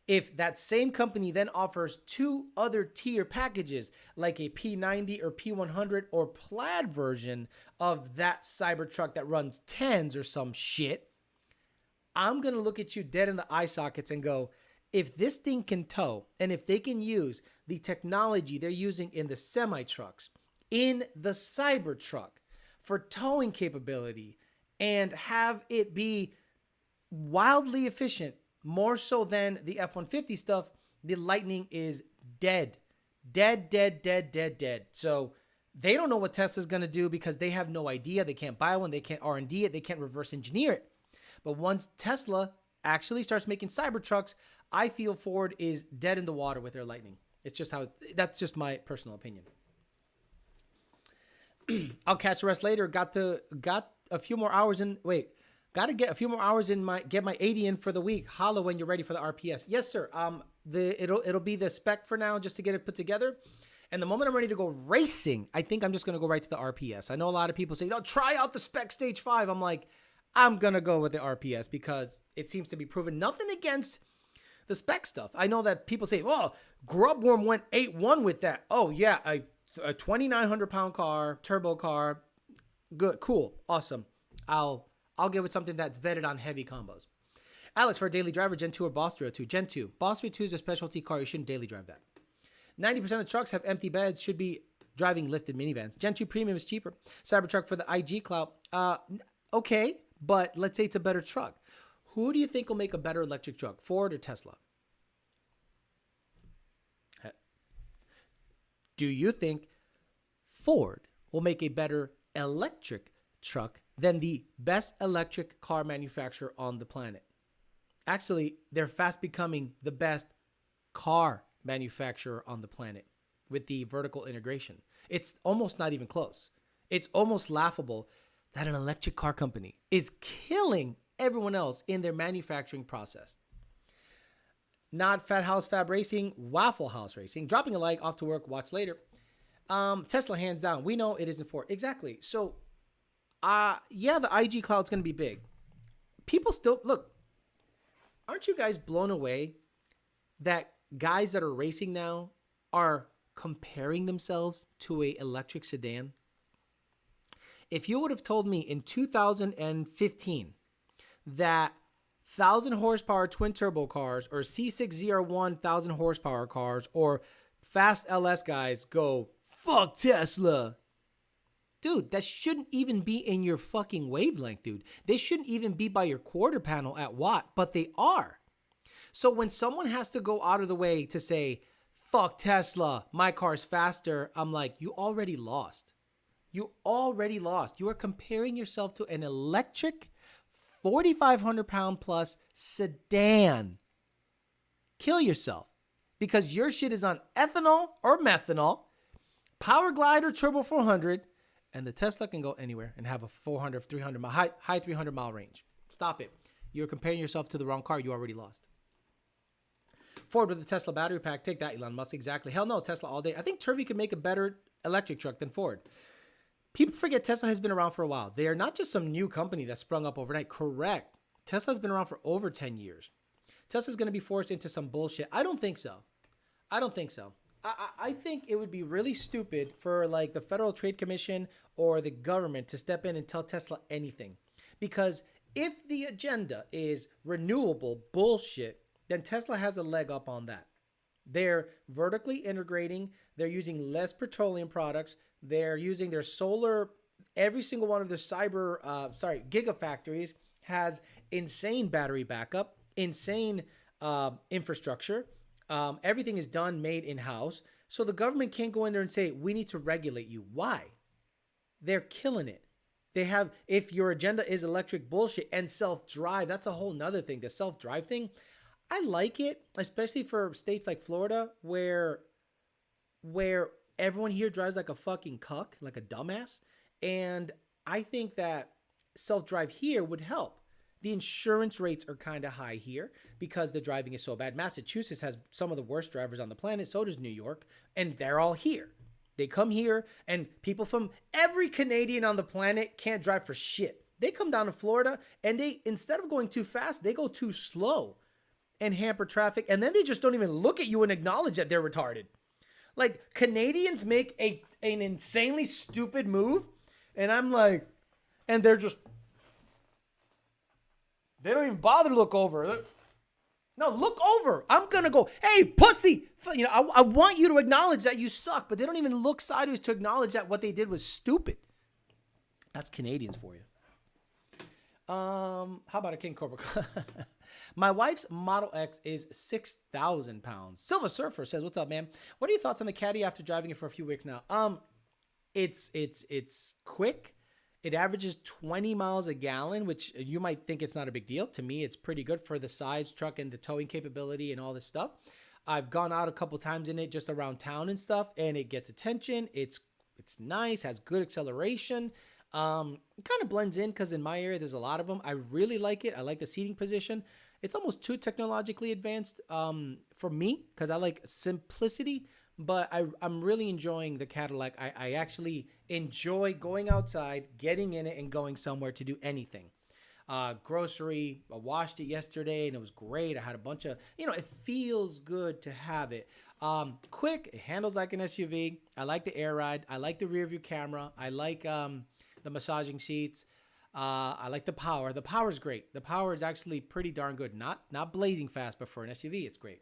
If that same company then offers two other tier packages, like a P90 or P100 or plaid version of that Cybertruck that runs 10s or some shit, I'm going to look at you dead in the eye sockets and go, if this thing can tow, and if they can use the technology they're using in the semi-trucks, in the Cybertruck for towing capability, and have it be wildly efficient, more so than the F-150 stuff, the Lightning is dead. Dead. So they don't know what Tesla's going to do because they have no idea. They can't buy one. They can't R&D it. They can't reverse engineer it. But once Tesla actually starts making Cybertrucks, I feel Ford is dead in the water with their Lightning. It's just that's just my personal opinion. I'll catch the rest later. Got a few more hours in. Got to get a few more hours in get my 80 in for the week. Holla when you're ready for the RPS. Yes, sir. It'll be the spec for now just to get it put together. And the moment I'm ready to go racing, I think I'm just going to go right to the RPS. I know a lot of people say, try out the spec stage 5. I'm like, I'm going to go with the RPS because it seems to be proven. Nothing against the spec stuff. I know that people say, oh, Grubworm went 8-1 with that. Oh, yeah, a 2,900-pound car, turbo car. Good, cool, awesome. I'll get with something that's vetted on heavy combos. Alex, for a daily driver, Gen 2 or Boss 302? Gen 2. Boss 302 is a specialty car. You shouldn't daily drive that. 90% of trucks have empty beds. Should be driving lifted minivans. Gen 2 Premium is cheaper. Cybertruck for the IG clout. Okay, but let's say it's a better truck. Who do you think will make a better electric truck, Ford or Tesla? Do you think Ford will make a better electric truck than the best electric car manufacturer on the planet? Actually, they're fast becoming the best car manufacturer on the planet with the vertical integration. It's almost not even close. It's almost laughable that an electric car company is killing everyone else in their manufacturing process. Not Fat House Fab Racing, Waffle House Racing. Dropping a like, off to work, watch later. Tesla, hands down. We know it isn't Ford. Exactly. So, yeah, the IG cloud's going to be big. People still, look, aren't you guys blown away that guys that are racing now are comparing themselves to a electric sedan? If you would have told me in 2015 that 1,000 horsepower twin turbo cars or C6ZR1 1,000 horsepower cars or fast LS guys go, fuck Tesla. Dude, that shouldn't even be in your fucking wavelength, dude. They shouldn't even be by your quarter panel at watt, but they are. So when someone has to go out of the way to say, fuck Tesla, my car's faster, I'm like, you already lost. You already lost. You are comparing yourself to an electric 4,500 pound plus sedan. Kill yourself because your shit is on ethanol or methanol, Power Glide or Turbo 400, And the Tesla can go anywhere and have a 400, 300 mile, high 300 mile range. Stop it. You're comparing yourself to the wrong car. You already lost. Ford with the Tesla battery pack. Take that, Elon Musk. Exactly. Hell no, Tesla all day. I think Turvey could make a better electric truck than Ford. People forget Tesla has been around for a while. They are not just some new company that sprung up overnight. Correct. Tesla's been around for over 10 years. Tesla's going to be forced into some bullshit. I don't think so. I don't think so. I think it would be really stupid for like the Federal Trade Commission or the government to step in and tell Tesla anything. Because if the agenda is renewable bullshit, then Tesla has a leg up on that. They're vertically integrating. They're using less petroleum products. They're using their solar. Every single one of their gigafactories has insane battery backup, insane infrastructure. Everything is done, made in-house. So the government can't go in there and say, we need to regulate you. Why? They're killing it. They have, if your agenda is electric bullshit and self-drive, that's a whole nother thing. The self-drive thing, I like it, especially for states like Florida where everyone here drives like a fucking cuck, like a dumbass. And I think that self-drive here would help. The insurance rates are kind of high here because the driving is so bad. Massachusetts has some of the worst drivers on the planet. So does New York. And they're all here. They come here and people from every Canadian on the planet can't drive for shit. They come down to Florida and they, instead of going too fast, they go too slow and hamper traffic. And then they just don't even look at you and acknowledge that they're retarded. Like Canadians make an insanely stupid move. And I'm like, and they're just, they don't even bother to look over. No, look over. I'm going to go, hey, pussy. You know, I want you to acknowledge that you suck, but they don't even look sideways to acknowledge that what they did was stupid. That's Canadians for you. How about a King Cobra? My wife's Model X is 6,000 pounds. Silver Surfer says, what's up, man? What are your thoughts on the Caddy after driving it for a few weeks now? It's quick. It averages 20 miles a gallon, which you might think it's not a big deal. To me, it's pretty good for the size truck and the towing capability and all this stuff. I've gone out a couple times in it just around town and stuff, and it gets attention. It's nice, has good acceleration. It kind of blends in because in my area, there's a lot of them. I really like it. I like the seating position. It's almost too technologically advanced for me because I like simplicity. But I'm really enjoying the Cadillac. I actually enjoy going outside, getting in it, and going somewhere to do anything. Grocery, I washed it yesterday, and it was great. I had a bunch of, it feels good to have it. Quick, it handles like an SUV. I like the air ride. I like the rear view camera. I like the massaging seats. I like the power. The power is great. The power is actually pretty darn good. Not blazing fast, but for an SUV, it's great.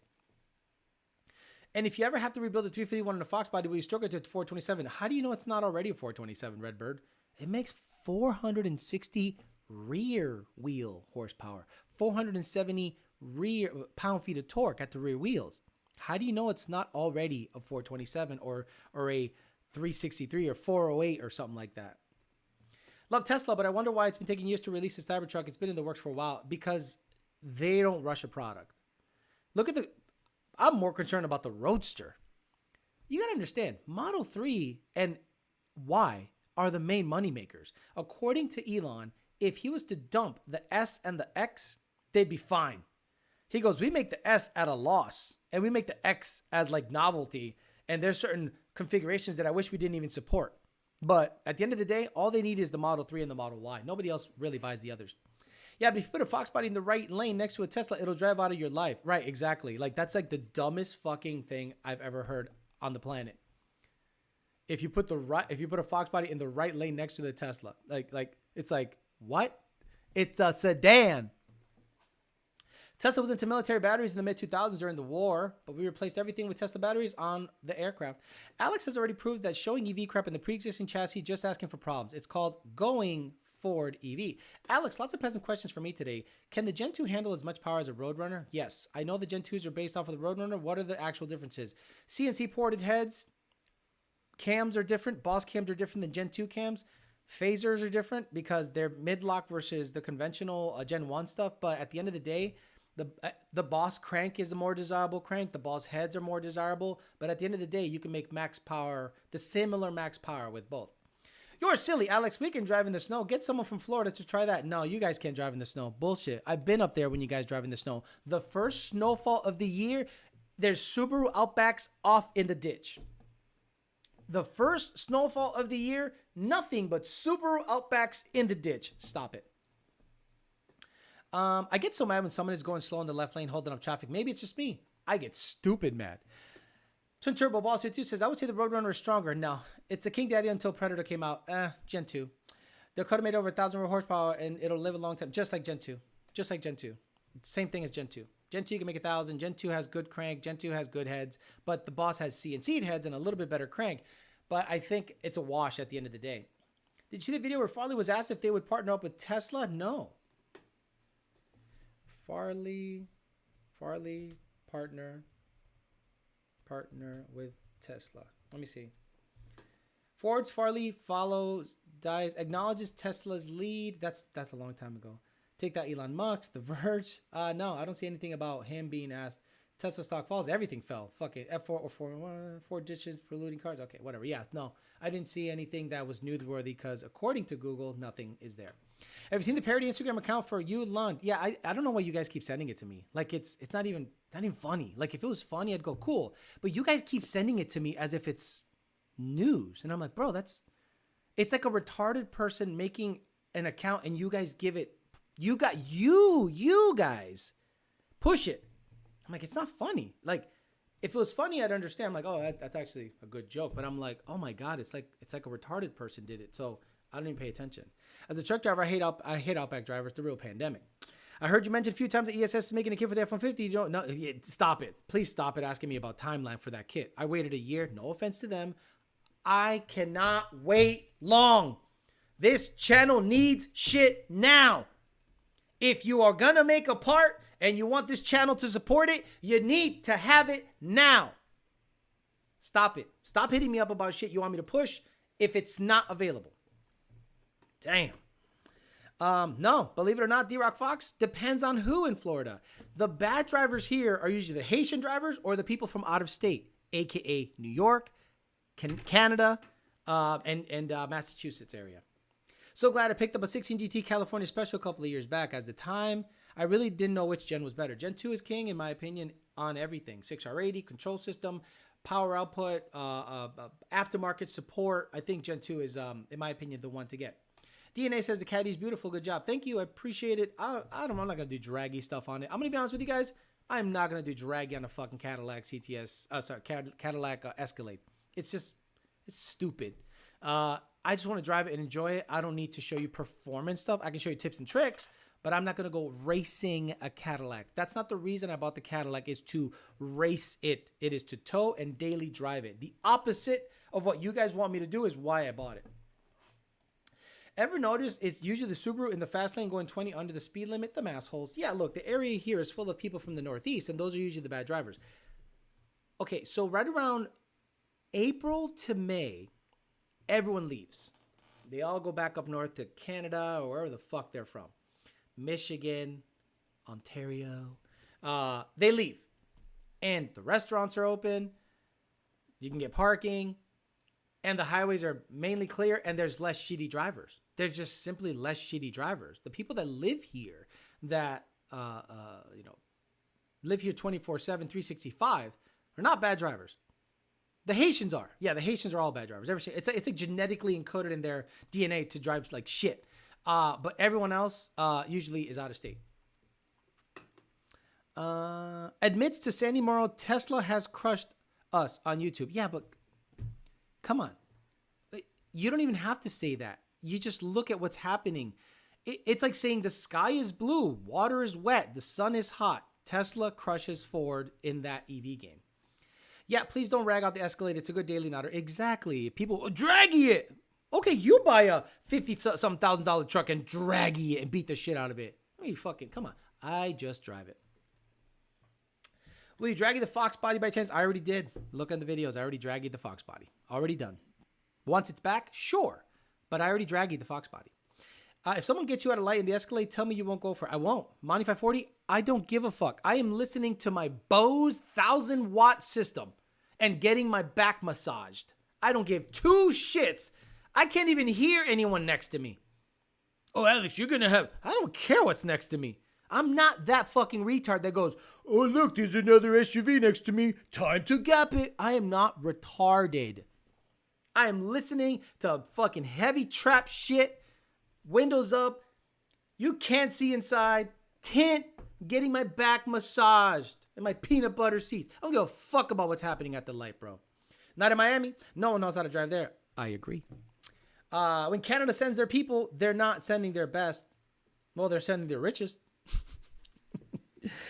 And if you ever have to rebuild the 351 in a Fox body, will you stroke it to 427? How do you know it's not already a 427, Redbird? It makes 460 rear wheel horsepower, 470 rear pound-feet of torque at the rear wheels. How do you know it's not already a 427 or a 363 or 408 or something like that? Love Tesla, but I wonder why it's been taking years to release the Cybertruck. It's been in the works for a while because they don't rush a product. Look at I'm more concerned about the Roadster. You got to understand, Model 3 and Y are the main money makers. According to Elon, if he was to dump the S and the X, they'd be fine. He goes, we make the S at a loss and we make the X as like novelty. And there's certain configurations that I wish we didn't even support. But at the end of the day, all they need is the Model 3 and the Model Y. Nobody else really buys the others. Yeah, but if you put a Fox body in the right lane next to a Tesla, it'll drive out of your life. Right, exactly. Like, that's like the dumbest fucking thing I've ever heard on the planet. If you put a Fox body in the right lane next to the Tesla, like it's like, what? It's a sedan. Tesla was into military batteries in the mid-2000s during the war, but we replaced everything with Tesla batteries on the aircraft. Alex has already proved that showing EV crap in the pre-existing chassis just asking for problems. It's called going Ford EV. Alex, lots of peasant questions for me today. Can the Gen 2 handle as much power as a Roadrunner? Yes. I know the Gen 2s are based off of the Roadrunner. What are the actual differences? CNC ported heads, cams are different. Boss cams are different than Gen 2 cams. Phasers are different because they're mid-lock versus the conventional Gen 1 stuff. But at the end of the day, the Boss crank is a more desirable crank. The Boss heads are more desirable. But at the end of the day, you can make max power, the similar max power with both. You're silly, Alex. We can drive in the snow. Get someone from Florida to try that. No, you guys can't drive in the snow. Bullshit. I've been up there when you guys drive in the snow. The first snowfall of the year, there's Subaru Outbacks off in the ditch. The first snowfall of the year, nothing but Subaru Outbacks in the ditch. Stop it. I get so mad when someone is going slow in the left lane holding up traffic. Maybe it's just me. I get stupid mad. Twin Turbo Balls 2 says, I would say the Roadrunner is stronger. No, it's the King Daddy until Predator came out. Gen 2. Dakota made over 1,000 horsepower and it'll live a long time. Just like Gen 2. Just like Gen 2. Same thing as Gen 2. Gen 2 you can make 1,000. Gen 2 has good crank. Gen 2 has good heads. But the Boss has CNC heads and a little bit better crank. But I think it's a wash at the end of the day. Did you see the video where Farley was asked if they would partner up with Tesla? No. Farley partner with Tesla. Let me see. Ford's Farley dies, acknowledges Tesla's lead. That's a long time ago. Take that, Elon Musk. The Verge. No, I don't see anything about him being asked. Tesla stock falls. Everything fell. Fuck it. F4 or 4 ditches for looting cars. Okay, whatever. Yeah, no, I didn't see anything that was newsworthy because according to Google, nothing is there. Have you seen the parody Instagram account for you, Lund? Yeah, I don't know why you guys keep sending it to me. Like it's not even funny. Like if it was funny, I'd go cool. But you guys keep sending it to me as if it's news, and I'm like, bro, it's like a retarded person making an account, and you guys give it. You guys push it. I'm like, it's not funny. Like if it was funny, I'd understand. I'm like, oh, that's actually a good joke. But I'm like, oh my god, it's like a retarded person did it. So I don't even pay attention. As a truck driver, I hate Outback drivers. The real pandemic. I heard you mention a few times that ESS is making a kit for the F-150. You don't know. Stop it. Please stop it asking me about timeline for that kit. I waited a year. No offense to them. I cannot wait long. This channel needs shit now. If you are going to make a part and you want this channel to support it, you need to have it now. Stop it. Stop hitting me up about shit you want me to push if it's not available. Damn. No, believe it or not, D-Rock Fox, depends on who in Florida. The bad drivers here are usually the Haitian drivers or the people from out of state, aka New York, Canada, and Massachusetts area. So glad I picked up a 16 GT California Special a couple of years back. As the time, I really didn't know which gen was better. Gen 2 is king, in my opinion, on everything. 6R80, control system, power output, aftermarket support. I think Gen 2 is, in my opinion, the one to get. DNA says the caddy's beautiful. Good job. Thank you. I appreciate it. I'm not going to do draggy stuff on it. I'm going to be honest with you guys. I'm not going to do draggy on a fucking Cadillac Cadillac Escalade. It's stupid. I just want to drive it and enjoy it. I don't need to show you performance stuff. I can show you tips and tricks, but I'm not going to go racing a Cadillac. That's not the reason I bought the Cadillac, is to race it. It is to tow and daily drive it. The opposite of what you guys want me to do is why I bought it. Ever notice it's usually the Subaru in the fast lane going 20 under the speed limit? Them assholes. Yeah, look, the area here is full of people from the Northeast, and those are usually the bad drivers. Okay, so right around April to May, everyone leaves. They all go back up north to Canada or wherever the fuck they're from. Michigan, Ontario. They leave. And the restaurants are open. You can get parking. And the highways are mainly clear, and there's less shitty drivers. There's just simply less shitty drivers. The people that live here, that live here 24/7, 365, are not bad drivers. The Haitians are. Yeah, the Haitians are all bad drivers. It's like genetically encoded in their DNA to drive like shit. But everyone else usually is out of state. Admits to Sandy Morrow, Tesla has crushed us on YouTube. Yeah, but come on. You don't even have to say that. You just look at what's happening. It's like saying the sky is blue, water is wet, the sun is hot. Tesla crushes Ford in that EV game. Yeah, please don't rag out the Escalade. It's a good daily nutter. Exactly. People, draggy it. Okay, you buy a $50,000 truck and draggy it and beat the shit out of it. I mean, fucking, come on. I just drive it. Will you draggy the Fox body by chance? I already did. Look at the videos. I already draggy the Fox body. Already done. Once it's back, sure. But I already draggy the Fox body. If someone gets you at a light in the Escalade, tell me you won't go for it. I won't. Monty 540, I don't give a fuck. I am listening to my Bose 1000-watt system and getting my back massaged. I don't give two shits I can't even hear anyone next to me. Oh, Alex, you're going to have... I don't care what's next to me. I'm not that fucking retard that goes, oh, look, there's another SUV next to me. Time to gap it. I am not retarded. I am listening to fucking heavy trap shit. Windows up. You can't see inside. Tint. Getting my back massaged. And my peanut butter seats. I don't give a fuck about what's happening at the light, bro. Not in Miami. No one knows how to drive there. I agree. When Canada sends their people, they're not sending their best. Well, they're sending their richest.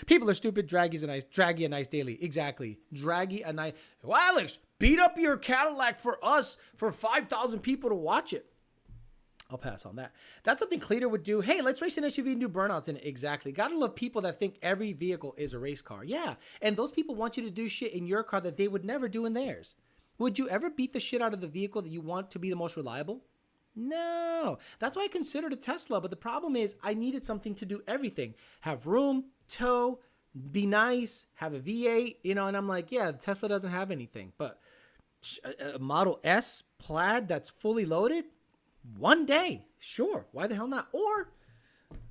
People are stupid. Draggy a nice daily. Exactly. Draggy a nice. Well, Alex, beat up your Cadillac for us for 5,000 people to watch it. I'll pass on that. That's something Cleater would do. Hey, let's race an SUV and do burnouts in it. Exactly. Gotta love people that think every vehicle is a race car. Yeah. And those people want you to do shit in your car that they would never do in theirs. Would you ever beat the shit out of the vehicle that you want to be the most reliable? No. That's why I considered a Tesla. But the problem is I needed something to do everything. Have room, tow, be nice, have a V8, and I'm like, yeah, Tesla doesn't have anything. But a Model S Plaid that's fully loaded, one day, sure. Why the hell not? Or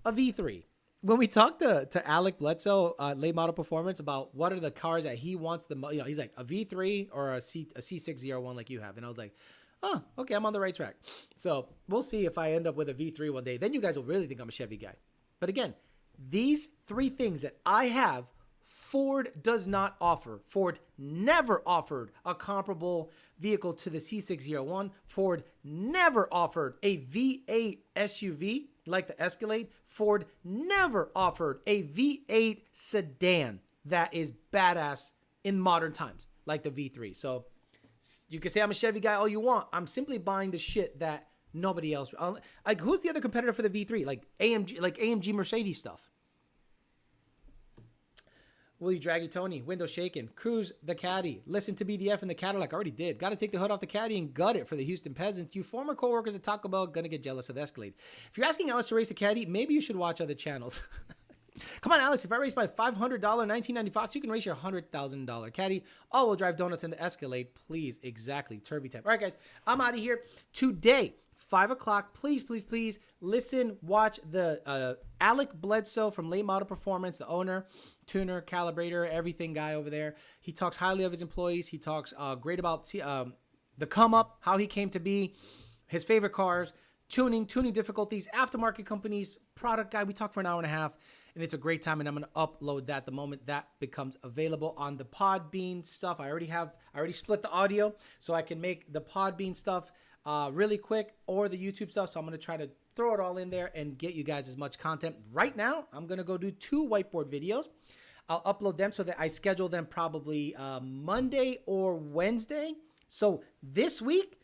a V3. When we talked to Alec Bledsoe, late model performance, about what are the cars that he wants he's like a V3 or a C601 like you have. And I was like, oh, okay, I'm on the right track. So we'll see if I end up with a V3 one day. Then you guys will really think I'm a Chevy guy. But again, these three things that I have, Ford does not offer. Ford never offered a comparable vehicle to the C601. Ford never offered a V8 SUV like the Escalade. Ford never offered a V8 sedan that is badass in modern times like the V3. So you can say I'm a Chevy guy all you want. I'm simply buying the shit that nobody else. Like, who's the other competitor for the V3? Like AMG Mercedes stuff. Will you draggy Tony? Window shaking. Cruise the Caddy. Listen to BDF in the Cadillac. Already did. Got to take the hood off the Caddy and gut it for the Houston peasants. You former coworkers at Taco Bell gonna get jealous of the Escalade. If you're asking Alex to race the Caddy, maybe you should watch other channels. Come on, Alex. If I race my $500 1990 Fox, you can race your $100,000 Caddy. All-wheel drive donuts in the Escalade, please. Exactly. Turvy type. All right, guys. I'm out of here today. 5 o'clock. Please, please, please listen, watch the Alec Bledsoe from Late Model Performance, the owner, tuner, calibrator, everything guy over there. He talks highly of his employees. He talks great about the come up, how he came to be, his favorite cars, tuning difficulties, aftermarket companies, product guy. We talk for an hour and a half, and it's a great time. And I'm going to upload that the moment that becomes available on the Podbean stuff. I already split the audio, so I can make the Podbean stuff really quick, or the YouTube stuff. So I'm going to try to throw it all in there and get you guys as much content. Right now, I'm going to go do 2 whiteboard videos. I'll upload them so that I schedule them probably Monday or Wednesday. So this week,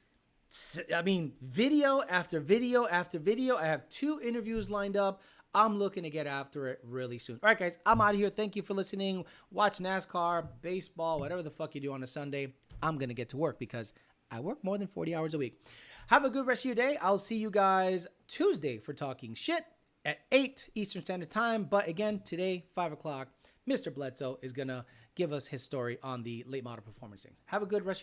video after video after video. I have 2 interviews lined up. I'm looking to get after it really soon. All right, guys, I'm out of here. Thank you for listening. Watch NASCAR, baseball, whatever the fuck you do on a Sunday. I'm going to get to work because I work more than 40 hours a week. Have a good rest of your day. I'll see you guys Tuesday for talking shit at 8 Eastern Standard Time. But again, today, 5 o'clock, Mr. Bledsoe is going to give us his story on the late model performance things. Have a good rest of your